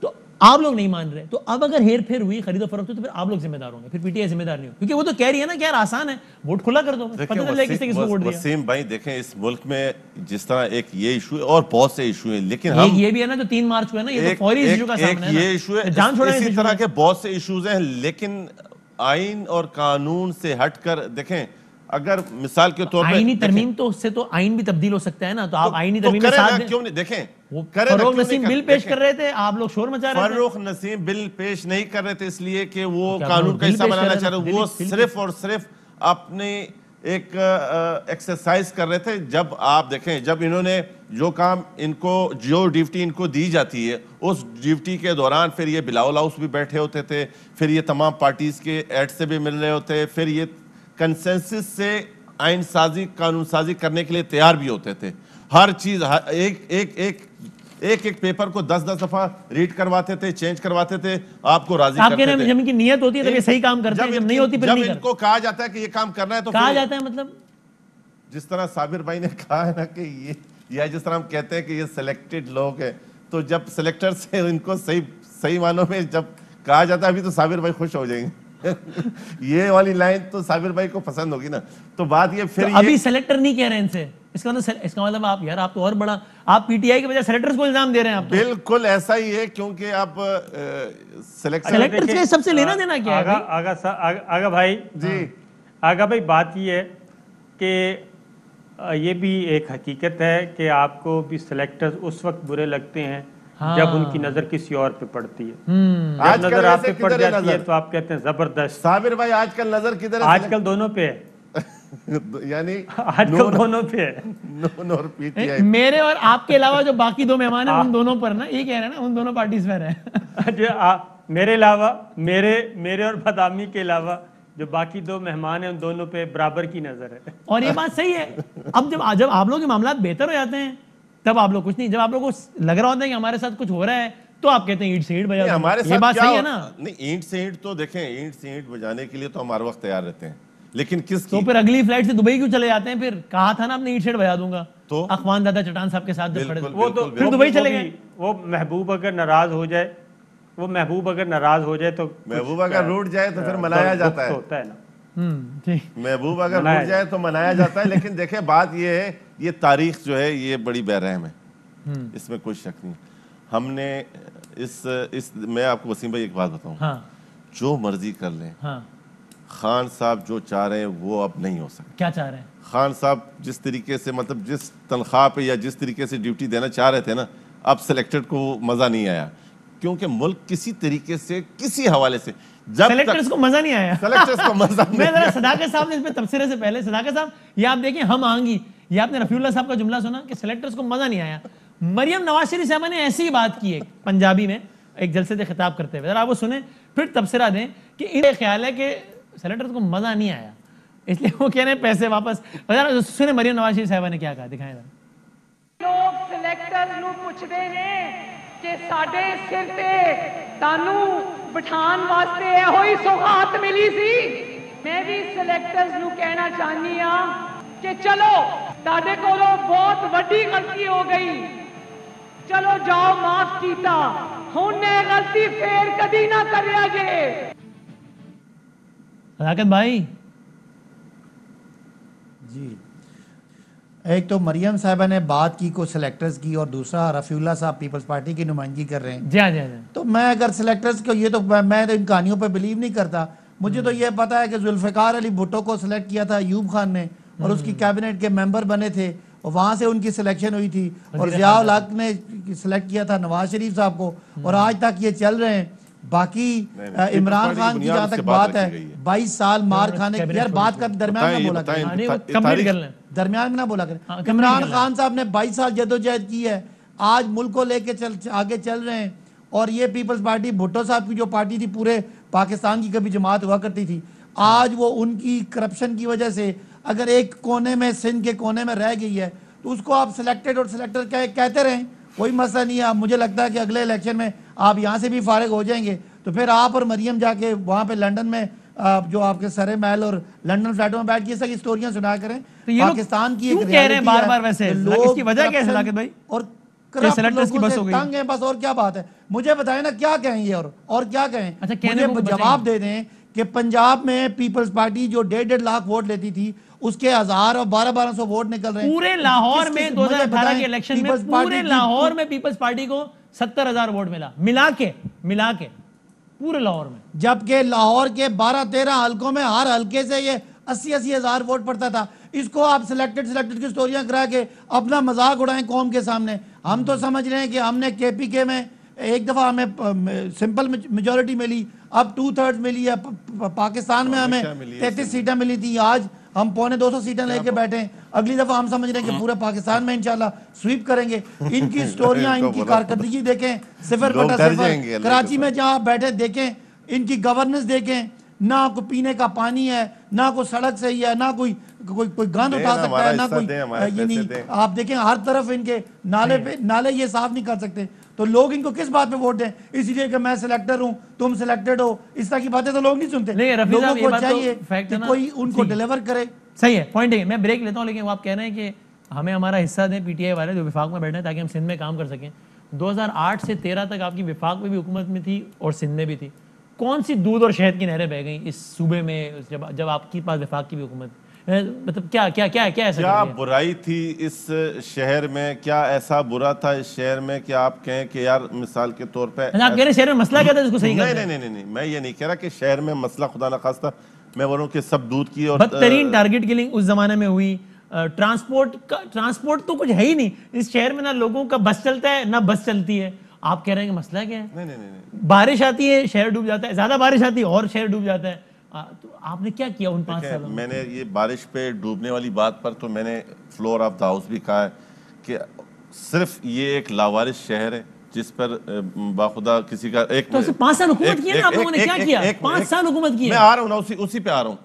Speaker 1: तो आप लोग नहीं मान रहे, तो अब अगर हेर फेर हुई खरीदो फरोख्त हुई तो फिर आप लोग जिम्मेदार होंगे, फिर पीटीआई जिम्मेदार नहीं हो, क्योंकि वो तो कह रही है ना कि यार आसान है, वोट खुला कर दो, पता चले किसने किसको वोट दिया।
Speaker 3: वसीम भाई देखें इस मुल्क में जिस तरह एक ये इशू है और बहुत से इशू हैं, लेकिन
Speaker 1: हम ये भी है ना जो 3 मार्च को है ना, ये तो फौरी इशू का सामना है,
Speaker 3: ये इशू है, इसी तरह के बहुत से इश्यूज हैं, लेकिन आइन और कानून से हटकर देखें, अगर मिसाल के तौर पर
Speaker 1: आईनी तरमीम, तो उससे तो आइन भी तब्दील हो सकता है ना, तो आप आईनी तरमीम में साथ
Speaker 3: क्यों नहीं देखें,
Speaker 1: फर्रुख नसीम बिल पेश कर रहे थे, आप लोग शोर मचा रहे थे।
Speaker 3: फर्रुख नसीम बिल पेश नहीं कर रहे थे इसलिए कि वो कानून का हिस्सा बनाना चाह रहे, वो सिर्फ और सिर्फ अपने एक एक्सरसाइज कर रहे थे। जब आप देखें, जब इन्होंने जो काम इनको, जो ड्यूटी इनको दी जाती है, उस ड्यूटी के दौरान फिर ये बिलावल हाउस भी बैठे होते थे, फिर ये तमाम पार्टीज के एड से भी मिल रहे होते, फिर ये कंसेंसस से आइन साजी कानून साजी करने के लिए तैयार भी होते थे। हर चीज एक पेपर को 10-10 दफा रीड करवाते थे, चेंज करवाते थे, आपको राजी करते थे।
Speaker 1: जब इनकी नियत होती है तब ये सही काम करते हैं, जब नहीं होती फिर नहीं करते।
Speaker 3: जब इनको कहा जाता है कि ये काम करना है तो
Speaker 1: कहा जाता है, मतलब
Speaker 3: जिस तरह साबिर भाई ने कहा है ना कि ये, या जिस तरह हम कहते हैं कि ये सिलेक्टेड लोग हैं, तो जब सिलेक्टर से इनको सही मानों में जब कहा जाता है, अभी तो साबिर भाई खुश हो जाएंगे ये वाली लाइन तो साबिर भाई को पसंद होगी ना। तो बात ये फिर
Speaker 1: तो अभी सेलेक्टर नहीं कह रहे हैं इनसे, इसका मतलब आप यार आप तो और बड़ा, आप पीटीआई के बजाय सेलेक्टर्स को इल्जाम दे रहे हैं आप तो।
Speaker 3: बिल्कुल ऐसा ही है, क्योंकि आप
Speaker 1: सेलेक्टर्स के सबसे लेना देना क्या है?
Speaker 2: आगा भाई जी, आगा भाई बात ये है कि ये भी एक हकीकत है कि आपको भी सेलेक्टर्स उस वक्त बुरे लगते हैं जब उनकी नजर किसी और पे पड़ती है। जब नजर आप पे पड़ जाती है तो आप कहते हैं जबरदस्त।
Speaker 3: साबिर भाई आजकल नजर किधर है?
Speaker 2: आजकल दोनों पे है
Speaker 3: यानी
Speaker 2: आजकल दोनों पे है।
Speaker 1: मेरे और आपके अलावा जो बाकी 2 मेहमान हैं उन दोनों पर ना, ये कह रहे हैं ना, उन दोनों पार्टीज पर है।
Speaker 2: मेरे अलावा, मेरे और बदामी के अलावा जो बाकी 2 मेहमान हैं उन दोनों पे बराबर की नजर है।
Speaker 1: और ये बात सही है। अब जब आप लोगों के मामला बेहतर हो जाते हैं तब आप लोग कुछ नहीं, जब आप लोगों को लग रहा होता है कि हमारे साथ कुछ हो रहा है तो आप कहते हैं ईंट से ईंट बजा दो।
Speaker 3: हमारे
Speaker 1: ये बात सही है ना?
Speaker 3: नहीं, ईंट से ईंट तो देखें, ईंट से ईंट बजाने के लिए तो हम हर वक्त तैयार रहते हैं, लेकिन
Speaker 1: तो फिर अगली फ्लाइट से दुबई क्यों चले जाते हैं? फिर कहा था ना आपने ईंट से ईंट बजा दूंगा,
Speaker 3: तो
Speaker 1: अखवान दादा चट्टान साहब के साथ जब खड़े
Speaker 2: वो तो फिर दुबई चले गए। वो महबूब अगर नाराज हो जाए, तो महबूब अगर
Speaker 3: रूठ जाए तो फिर मनाया जाता है,
Speaker 2: होता है ना।
Speaker 3: महबूब अगर रूठ जाए तो मनाया जाता है। लेकिन देखे बात ये है, ये तारीख जो है ये बड़ी बेरहम है, इसमें कोई शक नहीं। हमने मैं आपको वसीम भाई एक बात बताऊं, जो मर्जी कर लें, खान साहब जो चाह रहे हैं वो अब नहीं हो सकता।
Speaker 1: क्या चाह रहे हैं?
Speaker 3: खान साहब जिस तरीके से, मतलब जिस तनख्वाह पे या जिस तरीके से ड्यूटी देना चाह रहे थे ना, अब सिलेक्टेड को मजा नहीं आया, क्योंकि मुल्क किसी तरीके से, किसी हवाले से, जब
Speaker 1: सेलेक्टर्स को मजा नहीं आया,
Speaker 3: सेलेक्टर्स को मजा नहीं
Speaker 1: मैं सदाकत साहब ने इसमें तबसरे से पहले, सदाकत साहब ये आप देखें, हम आएंगी, ये आपने रफीउल्लाह साहब का जुमला सुना कि सेलेक्टर्स को मजा नहीं आया। मरियम नवाज शरीफ साहब ने ऐसी ही बात की है पंजाबी में एक जलसे से खिताब करते हुए, आप वो सुने फिर तबसरा दें कि इनका ख्याल है कि सेलेक्टर्स को मजा नहीं आया, इसलिए वो कह रहे हैं पैसे वापस। सुने मरियम नवाज शरीफ साहब ने क्या कहा, दिखाएं।
Speaker 6: लोग सिलेक्टर्स ਨੂੰ ਪੁੱਛਦੇ ਨੇ ਕਿ ਸਾਡੇ ਸਿਰ ਤੇ ਤੁਹਾਨੂੰ ਬਿਠਾਉਣ ਵਾਸਤੇ ਇਹੋ ਹੀ ਸੌਗਾਤ ਮਿਲੀ ਸੀ। ਮੈਂ ਵੀ ਸਿਲੈਕਟਰਸ ਨੂੰ ਕਹਿਣਾ ਚਾਹਨੀ ਆ ਕਿ ਚਲੋ ਤੁਹਾਡੇ ਕੋਲੋਂ ਬਹੁਤ ਵੱਡੀ ਗਲਤੀ ਹੋ ਗਈ, ਚਲੋ ਜਾਓ ਮਾਫ ਕੀਤਾ, ਹੁਣ ਇਹ ਗਲਤੀ ਫੇਰ ਕਦੀ ਨਾ ਕਰਿਆ ਜੇ।
Speaker 1: सदाकत भाई
Speaker 4: जी, एक तो मरियम साहबा ने बात की को सिलेक्टर्स की, और दूसरा रफीउल्लाह साहब पीपल्स पार्टी की नुमाइंदगी कर रहे हैं।
Speaker 1: जी।
Speaker 4: तो मैं अगर सिलेक्टर्स को, ये तो मैं तो इन कहानियों पे बिलीव नहीं करता। मुझे तो ये पता है कि जुल्फ़िकार अली भुट्टो को सिलेक्ट किया था अयूब खान ने, और उसकी कैबिनेट के मेंबर बने थे, और वहाँ से उनकी सिलेक्शन हुई थी, और ज़ियाउल हक ने सिलेक्ट किया था नवाज शरीफ साहब को, और आज तक ये चल रहे हैं। बाकी इमरान खान की जहाँ तक बात है, 22 साल मार खाने, यार बात कर दरमियान में बोला करें, दरमियान में ना बोला करें। इमरान खान साहब ने 22 साल जदोजहद की है, आज मुल्क को लेके आगे चल रहे हैं। और ये पीपल्स पार्टी भुट्टो साहब की जो पार्टी थी, पूरे पाकिस्तान की कभी जमात हुआ करती थी, आज वो उनकी करप्शन की वजह से अगर एक कोने में, सिंध के कोने में रह गई है, तो उसको आप सिलेक्टेड और सिलेक्टर कहते रहें, कोई मसला नहीं है। अब मुझे लगता है कि अगले इलेक्शन में आप यहाँ से भी फारिग हो जाएंगे, तो फिर आप और मरियम जाके वहाँ पे लंदन में जो आपके सरे महल और लंदन फ्लैटों में बैठ के सब स्टोरियां सुना करें।
Speaker 1: तो
Speaker 4: पाकिस्तान की एक
Speaker 1: कह रहे हैं बार-बार वैसे, इसकी वजह क्या है लाकित भाई?
Speaker 4: और तंग है बस, और क्या बात है? मुझे बताएं ना क्या कहें ये, और क्या कहें?
Speaker 1: अच्छा,
Speaker 4: मुझे जवाब दे दें कि पंजाब में पीपल्स पार्टी जो 1.5 लाख वोट लेती थी, उसके 1000 और 1200 वोट निकल रहे हैं।
Speaker 1: पूरे लाहौर में 2018 के इलेक्शन में पूरे लाहौर में पीपल्स पार्टी को 70,000 वोट मिला के पूरे लाहौर में, जबकि लाहौर के 12-13 हलकों में हर हलके से ये 80-80 हजार वोट पड़ता था। इसको आप सिलेक्टेड की स्टोरियां करा के अपना मजाक उड़ाएं कौम के सामने। हम तो समझ रहे हैं कि हमने KPK में एक दफा हमें सिंपल मेजोरिटी मिली, अब 2/3 मिली है। पाकिस्तान में हमें 33 सीटें मिली थी, आज हम 250 सीटें लेके बैठे हैं। अगली दफा हम समझ रहे हैं कि पूरे पाकिस्तान में इंशाल्लाह स्वीप करेंगे। इनकी स्टोरियां, इनकी कारकर्दगी देखें, 0/0। कराची में जहां बैठे देखें, इनकी गवर्नेंस देखें, ना कोई पीने का पानी है, ना कोई सड़क सही है, ना कोई गंद उठा सकता है, ना कोई ये नहीं। आप देखें हर तरफ इनके नाले ये साफ नहीं कर सकते। तो लोग इनको किस बात पे वोट दें? इसलिए कि मैं सिलेक्टर हूं, तुम सिलेक्टेड हो, इस तरह की बातें तो लोग नहीं सुनते। लोगों को चाहिए कि कोई उनको डिलीवर करे। सही है, पॉइंट है। मैं ब्रेक लेता हूं, लेकिन वो आप कह रहे हैं कि हमें हमारा हिस्सा दें PTI वाले जो विफाक में बैठे हैं, ताकि हम सिंध में काम कर सकें। 2008 से 13 तक आपकी विफाक में भी हुकूमत में थी और सिंध में भी थी। कौन सी दूध और शहद की नहरें बह गई इस सूबे में जब आपके पास विफाक की भी हुकूमत? मतलब क्या ऐसा
Speaker 3: क्या बुराई थी इस शहर में? क्या ऐसा बुरा था इस शहर में कि आप कहें कि यार मिसाल के तौर पे
Speaker 1: आप कह रहे शहर में मसला क्या था जिसको सही करना?
Speaker 3: नहीं, मैं ये नहीं कह रहा कि शहर में मसला खुदा न खास्ता। मैं बोल रहा हूं कि सब दूध की और
Speaker 1: बदतरीन टारगेट किलिंग उस जमाने में हुई। ट्रांसपोर्ट तो कुछ है ही नहीं इस शहर में, ना लोगों का बस चलता है ना बस चलती है। आप कह रहे हैं कि मसला क्या है?
Speaker 3: नहीं।
Speaker 1: बारिश आती है शहर डूब जाता है, ज्यादा बारिश आती है और शहर डूब जाता है। तो आपने क्या किया उन 5 सालों में?
Speaker 3: मैंने ये बारिश पे डूबने वाली बात पर तो मैंने फ्लोर ऑफ द हाउस भी कहा है कि सिर्फ ये एक लावारिस शहर है जिस पर बाखुदा किसी का एक
Speaker 1: तो 5 साल हुकूमत की है ना आप लोगों ने? क्या किया? 5 साल हुकूमत की है।
Speaker 3: मैं आ रहा हूँ ना, उसी पे आ रहा हूँ।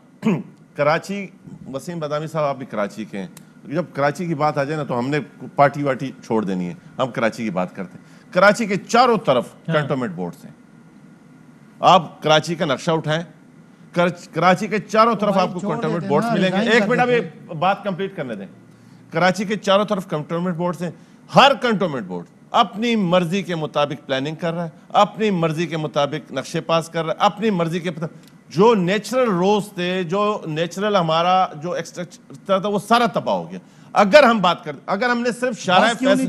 Speaker 3: कराची, वसीम बदामी साहब आप भी कराची के हैं। जब कराची की बात आ जाए ना तो हमने पार्टी वार्टी छोड़ देनी है, हम कराची की बात करते हैं। कराची के चारों तरफ कैंटोनमेंट बोर्ड्स हैं। आप कराची का नक्शा उठाएं, कराची के चारों तरफ आपको कैंटोनमेंट बोर्ड्स मिलेंगे। एक मिनट अभी बात कंप्लीट करने दें। कराची के चारों तरफ कैंटोनमेंट बोर्ड्स हैं। हर कैंटोनमेंट बोर्ड अपनी मर्जी के मुताबिक प्लानिंग कर रहा है, अपनी मर्जी के मुताबिक नक्शे पास कर रहा है, अपनी मर्जी के जो नेचुरल रोज थे, जो नेचुरल हमारा जो एक्सट्रक्चर था, वो सारा तबाह हो गया। अगर हम बात करते, अगर हमने सिर्फ शारा एक मिनट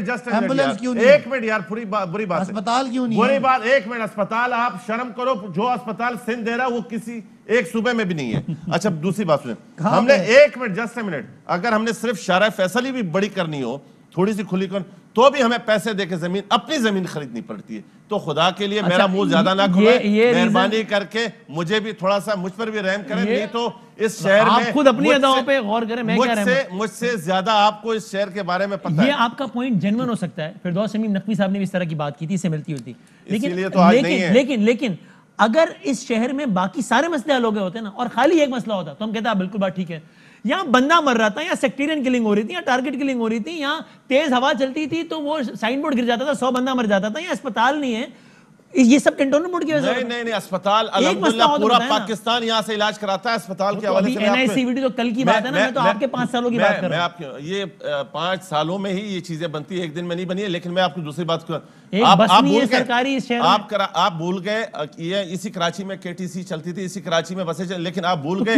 Speaker 3: जस्ट एक मिनट यार, बुरी बात
Speaker 4: अस्पताल क्यों नहीं?
Speaker 3: बुरी बात, एक मिनट। अस्पताल आप शर्म करो, जो अस्पताल सिंध दे रहा है वो किसी एक सूबे में भी नहीं है। अच्छा दूसरी बात सुने, हमने एक मिनट जस्ट ए मिनट, अगर हमने सिर्फ शारा फैसली भी बड़ी करनी हो, थोड़ी सी खुली कर, तो भी हमें पैसे देके जमीन, अपनी जमीन खरीदनी पड़ती है। तो खुदा के लिए मेरा मुंह ज्यादा ना खुले, मेहरबानी करके मुझे भी थोड़ा सा मुझ पर भी रहम करें। नहीं तो इस शहर में
Speaker 1: आप खुद अपनी अदाओं पे गौर करें। मैं क्या रहम,
Speaker 3: मुझसे ज्यादा आपको इस शहर के बारे में पता है।
Speaker 1: ये आपका पॉइंट जेन्युइन हो सकता है, फिरदौस शमीम नकवी साहब ने भी इस तरह की बात की थी, इससे मिलती होती। लेकिन अगर इस शहर में बाकी सारे मसले हल हो गए होते ना और खाली एक मसला होता तो हम कहते हैं बिल्कुल बात ठीक है। यहाँ बंदा मर रहा था, यहाँ सेक्टेरियन किलिंग हो रही थी, यहाँ टारगेट किलिंग हो रही थी, यहाँ तेज हवा चलती थी तो वो साइन बोर्ड गिर जाता था, 100 बंदा मर जाता था। यहाँ अस्पताल नहीं है, ये सब कैंटोनमेंट बोर्ड की वजह से।
Speaker 3: नहीं, अस्पताल अल्हम्दुलिल्लाह पूरा पाकिस्तान यहाँ से इलाज कराता है अस्पताल के हवाले से।
Speaker 1: NICVD तो कल की बात है ना, मैं तो आपके 5 सालों की बात कर रहा हूँ।
Speaker 3: ये 5 सालों में ही ये चीजें बनती है, एक दिन में नहीं बनी है। लेकिन मैं आपको दूसरी बात आप भूल गए, ये इसी कराची में KTC चलती थी, इसी कराची में बसें, लेकिन आप भूल गए।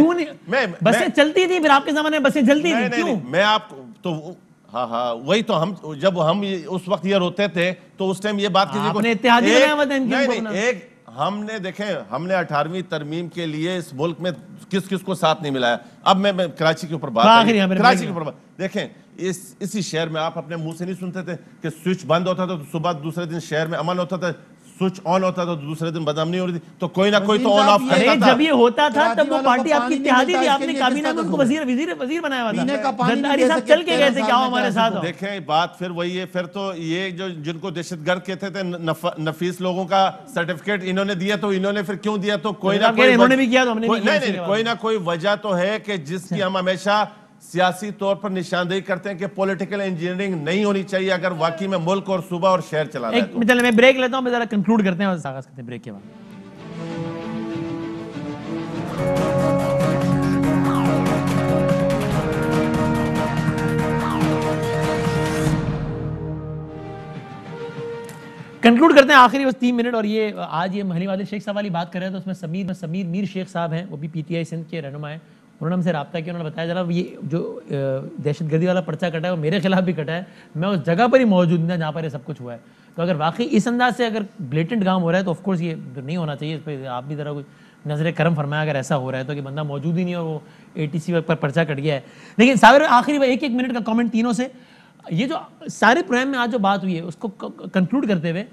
Speaker 1: बसें चलती थी, फिर आपके जमाने में बसें चलती थी क्यों?
Speaker 3: मैं आपको तो हाँ वही तो, हम जब हम उस वक्त ये रोते थे तो उस टाइम ये बात हमने देखे, हमने 18वीं तरमीम के लिए इस मुल्क में किस किस को साथ नहीं मिलाया। अब मैं कराची के ऊपर बात, कराची के ऊपर देखें, इसी शहर में आप अपने मुंह से नहीं सुनते थे कि स्विच बंद होता था तो सुबह दूसरे दिन शहर में अमन होता था, स्विच ऑन होता था तो दूसरे दिन बदनामी हो रही थी, तो कोई ना कोई तो ऑन ऑफ करता था।
Speaker 1: जब ये होता था तब वो पार्टी आपकी इत्तेहादी थी, आपने काबीना में उनको वजीर बनाया हुआ था। जरदारी साहब चल के गए थे क्या हमारे साथ।
Speaker 3: देखें बात फिर वही है, फिर तो ये जो जिनको दहशतगर्द कहते थे नफीस लोगों का सर्टिफिकेट इन्होंने दिया, तो इन्होंने फिर क्यों दिया? तो कोई ना कोई
Speaker 1: इन्होंने भी किया, तो हमने
Speaker 3: कोई ना कोई वजह तो है कि जिसकी हम हमेशा सियासी तौर पर निशानदेही करते हैं कि पॉलिटिकल इंजीनियरिंग नहीं होनी चाहिए अगर वाकई में मुल्क और सूबा और शहर चलाना है तो।
Speaker 1: चलो मैं ब्रेक लेता हूं, मैं जरा कंक्लूड करते हैं और आगाज करते हैं ब्रेक के बाद। कंक्लूड करते हैं आखिरी बस 3 मिनट। और ये आज ये महली वादिल शेख साहब वाली बात कर रहे हैं, तो उसमें समीर मीर शेख साहब हैं, वो भी पीटीआई सिंध के रहनुमा हैं। उन्होंने हमसे रब्ता किया, उन्होंने बताया जरा ये जो दहशतगर्दी वाला पर्चा कटा है वो मेरे खिलाफ भी कटा है, मैं उस जगह पर ही मौजूद था जहाँ पर ये सब कुछ हुआ है। तो अगर वाकई इस अंदाज से अगर ब्लेटेंट काम हो रहा है तो ऑफकोर्स ये नहीं होना चाहिए। इस पर आप भी ज़रा कोई नजर करम फरमाया अगर ऐसा हो रहा है तो, कि बंदा मौजूद ही नहीं और वो ATC पर पर्चा कट गया है। लेकिन साबिर आखिरी 1-1 मिनट का कॉमेंट तीनों से, ये जो सारे प्रोग्राम में आज जो बात हुई है उसको कंक्लूड करते हुए,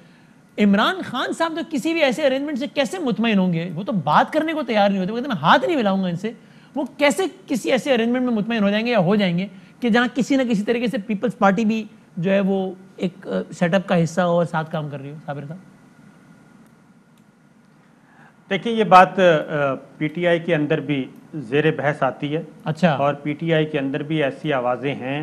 Speaker 1: इमरान खान साहब तो किसी भी ऐसे अरेंजमेंट से कैसे मुतमईन होंगे? वो तो बात करने को तैयार नहीं होते, वो कहते मैं हाथ नहीं मिलाऊंगा इनसे। वो कैसे किसी ऐसे अरेंजमेंट में मुतमईन हो जाएंगे या हो जाएंगे कि जहां किसी ना किसी तरीके से पीपल्स पार्टी भी जो है वो एक सेटअप का हिस्सा हो और साथ काम कर रही हो? साबिर साहब
Speaker 2: देखिए, ये बात पीटीआई के अंदर भी ज़ेर बहस आती है।
Speaker 1: अच्छा।
Speaker 2: और पीटीआई के अंदर भी ऐसी आवाज़ें हैं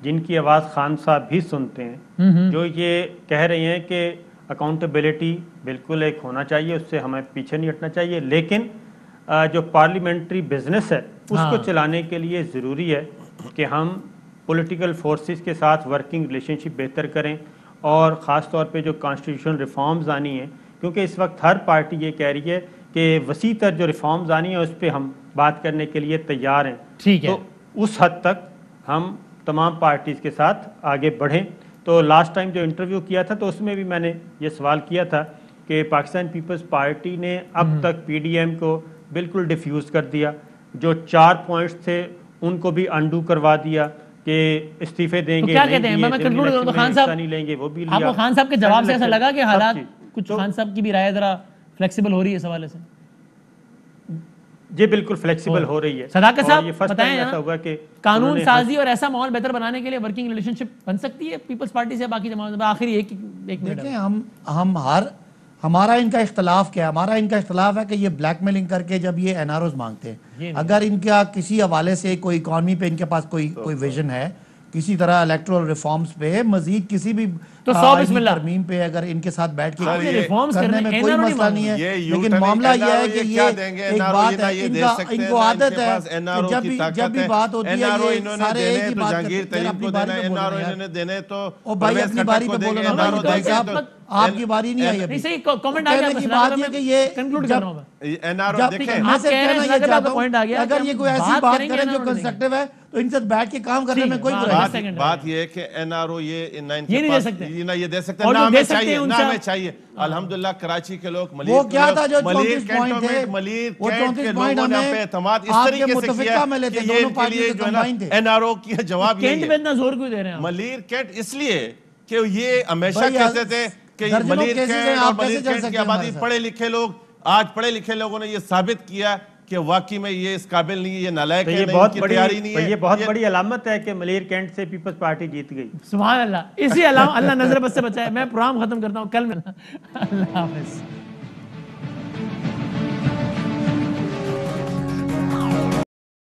Speaker 2: जिनकी आवाज़ खान साहब भी सुनते हैं, जो ये कह रहे हैं कि अकाउंटेबिलिटी बिल्कुल एक होना चाहिए, उससे हमें पीछे नहीं हटना चाहिए, लेकिन जो पार्लियामेंट्री बिजनेस है उसको चलाने के लिए ज़रूरी है कि हम पॉलिटिकल फोर्सेस के साथ वर्किंग रिलेशनशिप बेहतर करें, और ख़ास तौर पे जो कॉन्स्टिट्यूशनल रिफॉर्म्स आनी है, क्योंकि इस वक्त हर पार्टी ये कह रही है कि वसी तर जो रिफॉर्म्स आनी है उस पर हम बात करने के लिए तैयार हैं।
Speaker 1: ठीक है,
Speaker 2: तो उस हद तक हम तमाम पार्टीज़ के साथ आगे बढ़ें। तो लास्ट टाइम जो इंटरव्यू किया था तो उसमें भी मैंने ये सवाल किया था कि पाकिस्तान पीपल्स पार्टी ने अब तक PDM को बिल्कुल डिफ्यूज़ कर दिया, जो 4 पॉइंट्स थे उनको भी अंडू करवा दिया कि इस्तीफे देंगे,
Speaker 1: तो क्या कहते हैं? मैं कंक्लूड करूं तो खान साहब
Speaker 2: नहीं लेंगे, वो भी लिया।
Speaker 1: आपको खान साहब के जवाब से ऐसा लगा कि हालात कुछ खान साहब की भी राय जरा फ्लेक्सिबल हो रही है इस हवाले से?
Speaker 2: जी बिल्कुल फ्लेक्सिबल हो रही है।
Speaker 1: सदाकत साहब बताएं,
Speaker 2: ऐसा हुआ कि
Speaker 1: कानून साजी और ऐसा माहौल बेहतर बनाने के लिए वर्किंग रिलेशनशिप बन सकती है पीपल्स पार्टी से बाकी जमात में? आखिरी एक मिनट।
Speaker 4: देखिए, हमारा इनका इख्तलाफ क्या है? हमारा इनका इख्तलाफ है कि ये ब्लैकमेलिंग करके जब ये NROs मांगते हैं, अगर इनका किसी हवाले से कोई इकॉनमी पे इनके पास कोई विजन है, किसी तरह इलेक्टोरल रिफॉर्म्स पे, मजीद किसी भी
Speaker 1: तो
Speaker 4: तरमीम पे अगर इनके साथ बैठ के रिफॉर्म्स करने में कोई मसला नहीं है, लेकिन मामला यह है कि ये एक बात है, इनको आदत है कि जब भी बात होती है ये सारे एक ही बात करते हैं, अपनी बारी पे बोलना है। ओ भाई अपनी बारी पे बोलना, आपकी बारी नहीं आई अभी।
Speaker 1: सही कमेंट आ गया,
Speaker 4: की बात है कि ये
Speaker 1: कंक्लूड कर रहा हूं
Speaker 4: NRO देखें, मैं सिर्फ कहना ये चाहता हूं अगर ये कोई ऐसी बात करें जो कंस्ट्रक्टिव है तो इनसे बैठ के काम करने में कोई
Speaker 3: बात ये है कि NRO ये
Speaker 1: नहीं दे सकते,
Speaker 3: ना ये दे सकते, ना हमें चाहिए, ना हमें चाहिए। अल्हम्दुलिल्लाह कराची के लोग,
Speaker 4: वो क्या था जो 34 पॉइंट थे,
Speaker 3: वो 34 पॉइंट हमने पे एतमाद इस तरीके से किया कि ये इनके लिए जो है ना NRO की जवाब यही है।
Speaker 1: कैंट पे इतना जोर क्यों दे रहे हैं?
Speaker 3: मलिर कैंट इसलिए कि ये हमेशा कहते थे कि मलिर कैंट और मलिर कैंट की आबादी पढ़े लिखे लोग, आज पढ़े लिखे लोगों ने ये साबित किया कि वाकई में ये इस काबिल नहीं है, ये नालायक है, तैयारी नहीं है।
Speaker 2: ये बहुत बड़ी अलामत है कि मलिर कैंट से पीपल्स पार्टी जीत गई।
Speaker 1: सुभान अल्लाह, इसी अल्लाह नजर बस से बचाए। मैं प्रोग्राम खत्म करता हूँ, कल मिलना। अल्लाह हाफिज़।